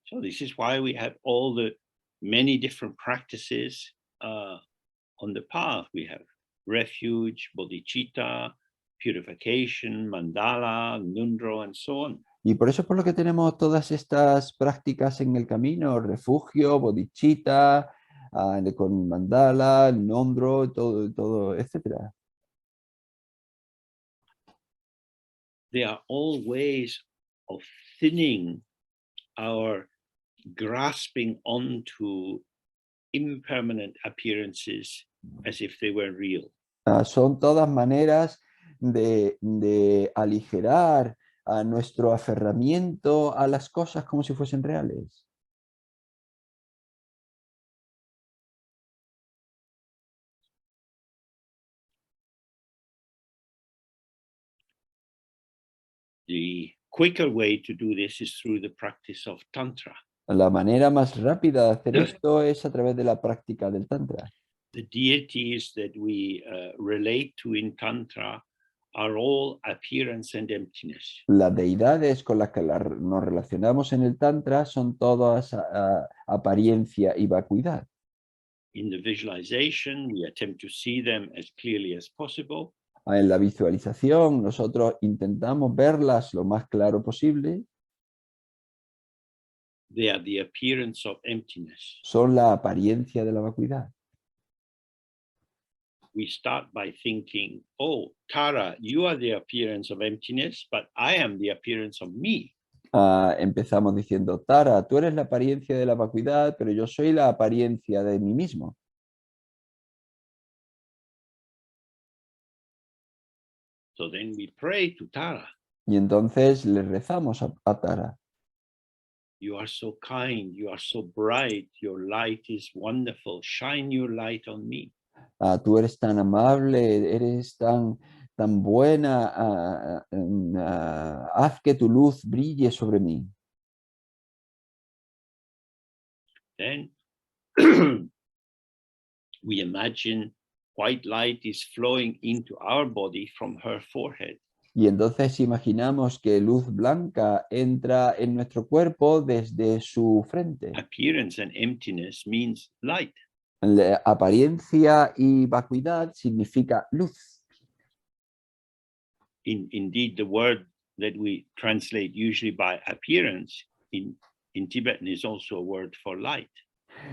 S1: So this is why we have all the many different practices on the path. We have refuge, bodhicitta, purification, mandala, nundro, and so on.
S2: Y por eso es por lo que tenemos todas estas prácticas en el camino, refugio, bodhicitta, con mandala, nondro, todo, etcétera.
S1: They are all ways of thinning our grasping onto impermanent appearances as if they were real.
S2: Son todas maneras de aligerar a nuestro aferramiento a las cosas como si fuesen reales.
S1: The quicker way to do this is through the practice of Tantra.
S2: La manera más rápida de hacer esto es a través de la práctica del Tantra.
S1: The deities that we relate to in Tantra are all appearance and emptiness.
S2: Las deidades con las que nos relacionamos en el Tantra son todas apariencia y vacuidad.
S1: In the visualization, we attempt to see them as clearly as possible.
S2: En la visualización nosotros intentamos verlas lo más claro posible.
S1: They are the appearance of emptiness.
S2: Son la apariencia de la vacuidad.
S1: We start by thinking, oh, Tara, you are the appearance of emptiness, but I am the appearance of me.
S2: Empezamos diciendo, Tara, tú eres la apariencia de la vacuidad, pero yo soy la apariencia de mí mismo.
S1: So then we pray to Tara.
S2: Y entonces le rezamos a Tara.
S1: You are so kind, you are so bright, your light is wonderful. Shine your light on me.
S2: Tú eres tan amable, eres tan buena, haz que tu luz brille sobre mí.
S1: Then we imagine white light is flowing into our body from her forehead.
S2: Y entonces imaginamos que luz blanca entra en nuestro cuerpo desde su frente.
S1: Appearance and emptiness means light.
S2: La apariencia y vacuidad significa luz.
S1: Indeed, the word that we translate usually by appearance in Tibetan is also a word for light.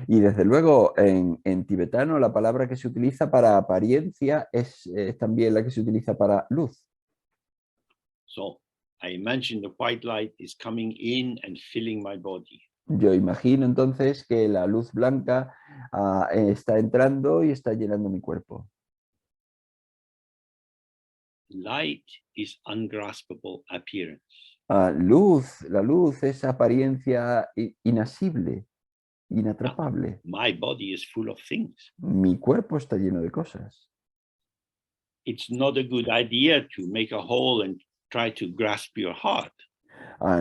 S2: Y desde luego en tibetano la palabra que se utiliza para apariencia es también la que se utiliza para luz.
S1: So I imagine the white light is coming in and filling my body.
S2: Yo imagino entonces que la luz blanca está entrando y está llenando mi cuerpo.
S1: Light is ungraspable appearance.
S2: La luz es apariencia inasible, inatrapable.
S1: My body is full of things.
S2: Mi cuerpo está lleno de cosas.
S1: It's not a good idea to make a hole and try to grasp your heart.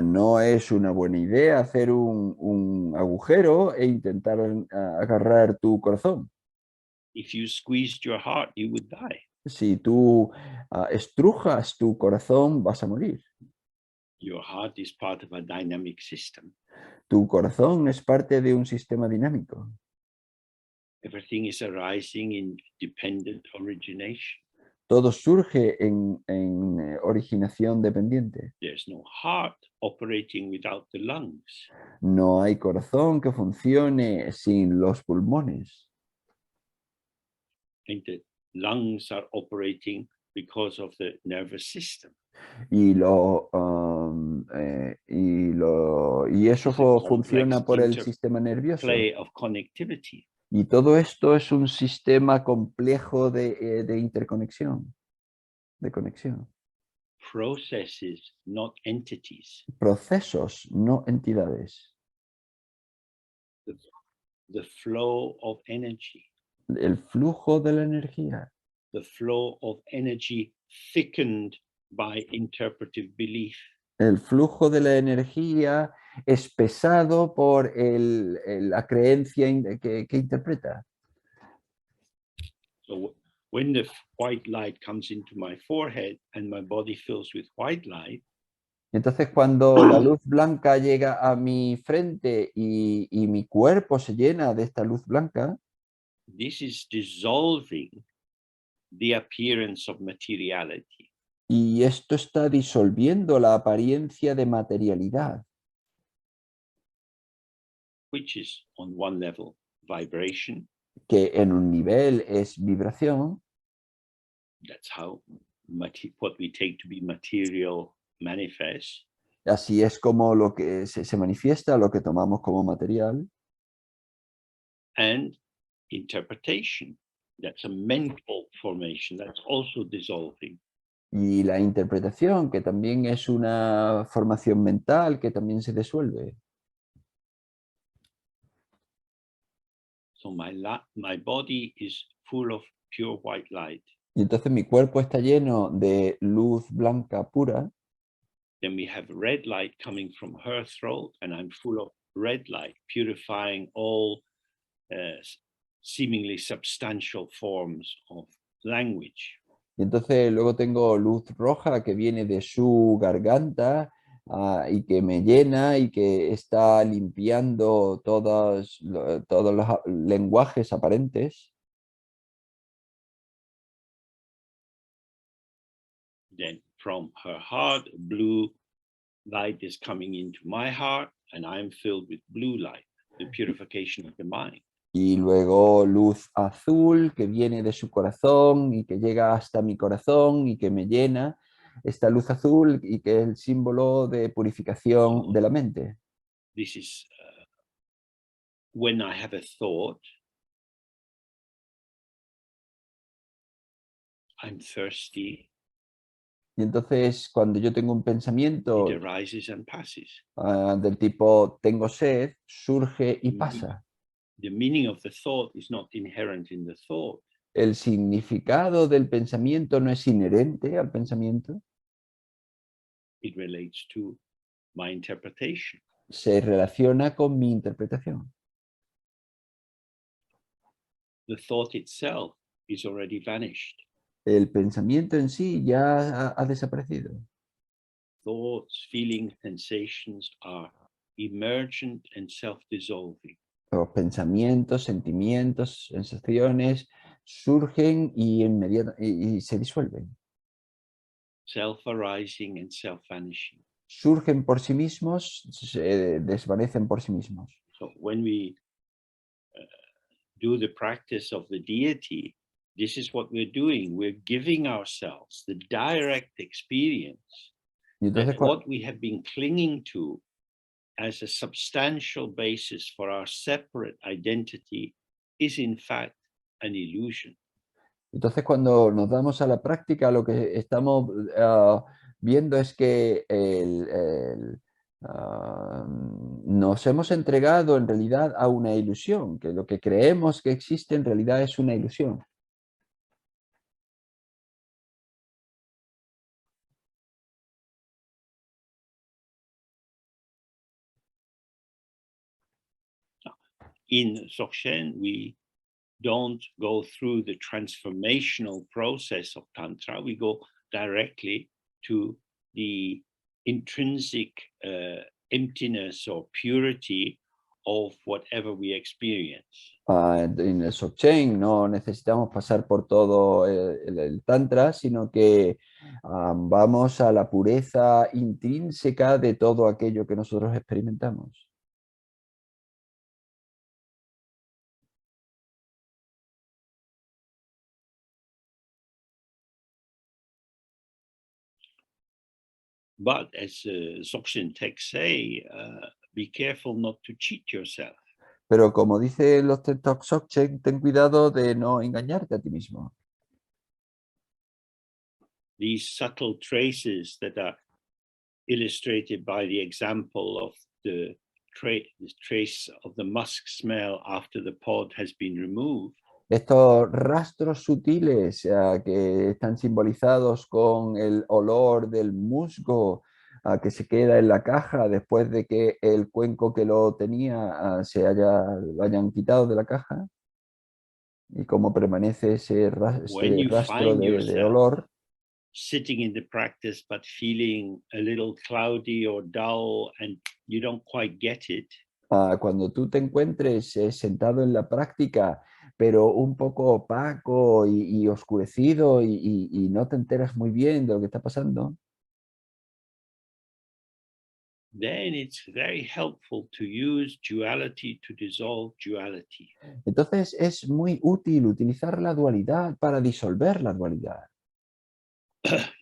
S2: No es una buena idea hacer un agujero e intentar agarrar tu corazón.
S1: If you squeezed your heart, you would die.
S2: Si tú estrujas tu corazón, vas a morir.
S1: Your heart is part of a dynamic system.
S2: Tu corazón es parte de un sistema dinámico.
S1: Everything is arising in dependent origination.
S2: Todo surge en originación dependiente.
S1: There's no heart operating without the lungs.
S2: No hay corazón que funcione sin los pulmones.
S1: And the lungs are operating because of the nervous system.
S2: Y eso
S1: It's a
S2: funciona
S1: complex
S2: por el sistema nervioso.
S1: interplay of connectivity.
S2: Y todo esto es un sistema complejo de interconexión, de conexión.
S1: Processes, not entities.
S2: Procesos, no entidades.
S1: The flow of energy.
S2: El flujo de la energía.
S1: The flow of energy thickened by interpretive belief.
S2: El flujo de la energía es pesado por la creencia que interpreta.
S1: So when the white light comes into my forehead and my body fills with white light,
S2: Entonces, cuando la luz blanca llega a mi frente y mi cuerpo se llena de esta luz blanca,
S1: this is dissolving the appearance of materiality.
S2: y esto está disolviendo la apariencia de materialidad,
S1: Which is on one level vibration.
S2: que en un nivel es vibración.
S1: That's how what we take to be material manifests.
S2: Así es como lo que se manifiesta, lo que tomamos como material.
S1: And interpretation. That's a mental formation that's also dissolving.
S2: Y la interpretación, que también es una formación mental que también se disuelve.
S1: So my body is full of pure white light.
S2: Y entonces mi cuerpo está lleno de luz blanca pura.
S1: Then we have red light coming from her throat, and I'm full of red light, purifying all seemingly substantial forms of language.
S2: Y entonces luego tengo luz roja que viene de su garganta y que me llena y que está limpiando todos los lenguajes aparentes.
S1: Then from her heart, blue light is coming into my heart, and I'm filled with blue light, the purification of the mind.
S2: Y luego luz azul que viene de su corazón y que llega hasta mi corazón y que me llena. Esta luz azul y que es el símbolo de purificación de la mente.
S1: This is when I have a thought, I'm thirsty.
S2: Y entonces cuando yo tengo un pensamiento
S1: It arises and passes.
S2: del tipo tengo sed, surge y pasa.
S1: The meaning of the thought is not inherent in the thought.
S2: El significado del pensamiento no es inherente al pensamiento.
S1: It relates to my interpretation.
S2: Se relaciona con mi interpretación.
S1: The thought itself is already vanished.
S2: el pensamiento en sí ya ha desaparecido.
S1: Thoughts, feelings, sensations are emergent and self-dissolving.
S2: Los pensamientos, sentimientos, sensaciones surgen y se disuelven.
S1: Self-arising and self-vanishing.
S2: Surgen por sí mismos, se desvanecen por sí mismos.
S1: So when we do the practice of the deity, this is what we're doing. We're giving ourselves the direct experience
S2: Y
S1: that
S2: entonces,
S1: what we have been clinging to as a substantial basis for our separate identity is in fact an illusion.
S2: entonces cuando nos damos a la práctica, lo que estamos viendo es que nos hemos entregado en realidad a una ilusión, que lo que creemos que existe en realidad es una ilusión.
S1: In Dzogchen, we don't go through the transformational process of Tantra. We go directly to the intrinsic emptiness or purity of whatever we experience.
S2: En el Dzogchen no necesitamos pasar por todo el Tantra, sino que vamos a la pureza intrínseca de todo aquello que nosotros experimentamos.
S1: But as Dzogchen texts say, be careful not to cheat yourself.
S2: Pero como dicen los textos Dzogchen, ten cuidado de no engañarte a ti mismo.
S1: These subtle traces that are illustrated by the example of the trace of the musk smell after the pod has been removed.
S2: Estos rastros sutiles que están simbolizados con el olor del musgo que se queda en la caja después de que el cuenco que lo tenía lo hayan quitado de la caja, y cómo permanece
S1: When
S2: este
S1: you
S2: rastro
S1: find
S2: de
S1: yourself
S2: olor.
S1: sitting in the practice but feeling a little cloudy or dull and you don't quite get it,
S2: Cuando tú te encuentres sentado en la práctica, pero un poco opaco y oscurecido y no te enteras muy bien de lo que está pasando,
S1: then it's very helpful to use duality to dissolve duality.
S2: entonces es muy útil utilizar la dualidad para disolver la dualidad.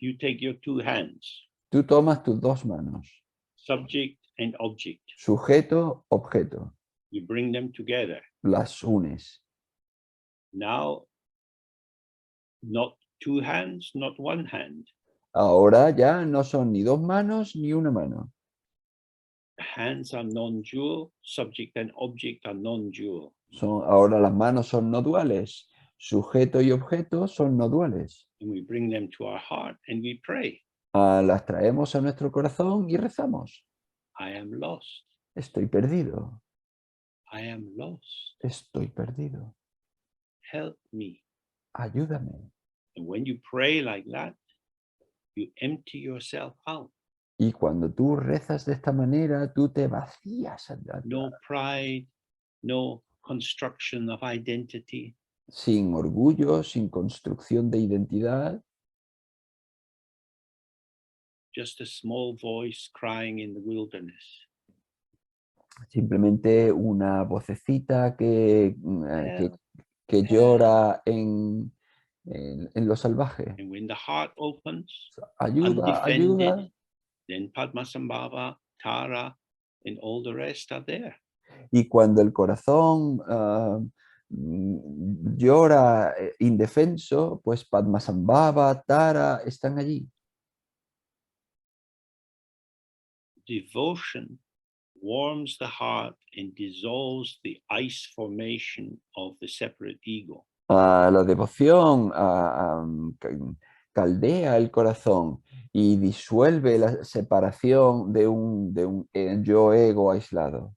S1: You take your two hands,
S2: Tú tomas tus dos manos,
S1: subject and object,
S2: sujeto, objeto,
S1: you bring them together.
S2: las unes.
S1: Now, not two hands, not one hand.
S2: Ahora ya no son ni dos manos ni una mano.
S1: Hands are non-dual, subject and object are non-dual.
S2: Ahora las manos son no duales, sujeto y objeto son no duales.
S1: And we bring them to our heart and we pray.
S2: Las traemos a nuestro corazón y rezamos.
S1: I am lost.
S2: Estoy perdido,
S1: I am lost.
S2: estoy perdido.
S1: Help me.
S2: Ayúdame.
S1: And when you pray like that, you empty yourself out.
S2: Y cuando tú rezas de esta manera, tú te vacías
S1: No pride, no construction of identity.
S2: sin orgullo, sin construcción de identidad.
S1: Just a small voice crying in the wilderness.
S2: Simplemente una vocecita
S1: Help.
S2: que llora en lo salvaje.
S1: And when the heart opens,
S2: Ayuda,
S1: undefended,
S2: ayuda.
S1: then Padmasambhava, Tara, and all the rest are there.
S2: Y cuando el corazón llora indefenso, pues Padmasambhava, Tara están allí.
S1: Devotion warms the heart and dissolves the ice formation of the separate ego.
S2: La devoción caldea el corazón y disuelve la separación de un yo ego aislado.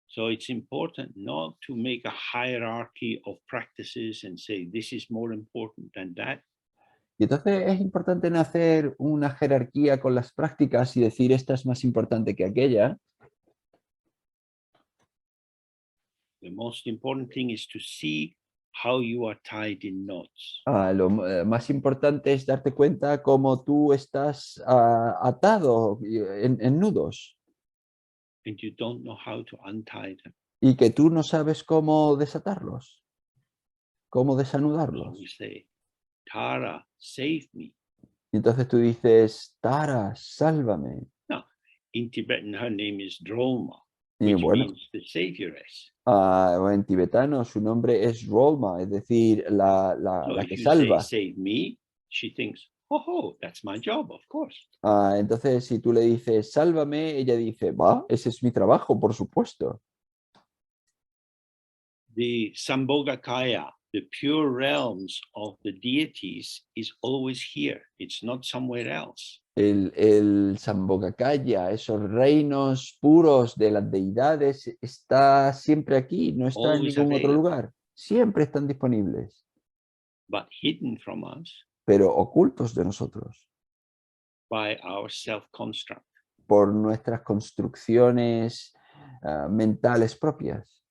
S1: So it's important not to make a hierarchy of practices and say this is more important than that.
S2: Y entonces es importante no hacer una jerarquía con las prácticas y decir esta es más importante que aquella.
S1: The most important thing is to see how you are tied in knots.
S2: Más importante es darte cuenta cómo tú estás atado en nudos
S1: And you don't know how to untie them.
S2: y que tú no sabes cómo desatarlos, cómo
S1: So
S2: desanudarlos.
S1: we say, Tara, save me.
S2: Y entonces tú dices, Tara, sálvame.
S1: Now, in Tibetan, her name is Droma,
S2: Y
S1: which
S2: bueno,
S1: means the savioress.
S2: en tibetano su nombre es Rolma, es decir,
S1: So
S2: la
S1: if
S2: que
S1: you say,
S2: salva.
S1: save me, she thinks, oh, that's my job, of course.
S2: Entonces, si tú le dices, sálvame, ella dice, va, ese es mi trabajo, por supuesto.
S1: The Sambhogakaya, the pure realms of the deities, is always here. It's not somewhere else.
S2: El Sambhogakaya, esos reinos puros de las deidades, está siempre aquí, no está en
S1: Always
S2: ningún otro
S1: available,
S2: lugar. Siempre están disponibles,
S1: but hidden from us
S2: pero ocultos de nosotros
S1: by our self-construct.
S2: por nuestras construcciones mentales propias.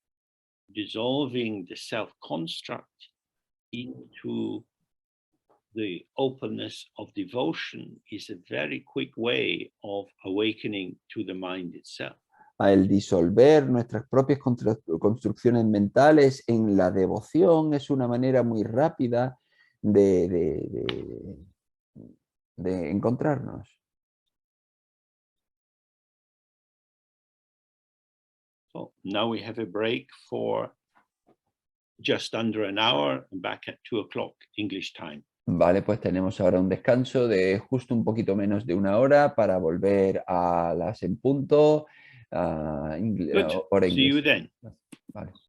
S1: Dissolving the self-construct into the openness of devotion is a very quick way of awakening to the mind itself.
S2: El disolver nuestras propias construcciones mentales en la devoción es una manera muy rápida de encontrarnos.
S1: So now we have a break for just under an hour, back at 2 o'clock English time.
S2: Vale, pues tenemos ahora un descanso de justo un poquito menos de una hora para volver a las en punto,
S1: Good.
S2: hora
S1: See you
S2: inglesa.
S1: then.
S2: Vale.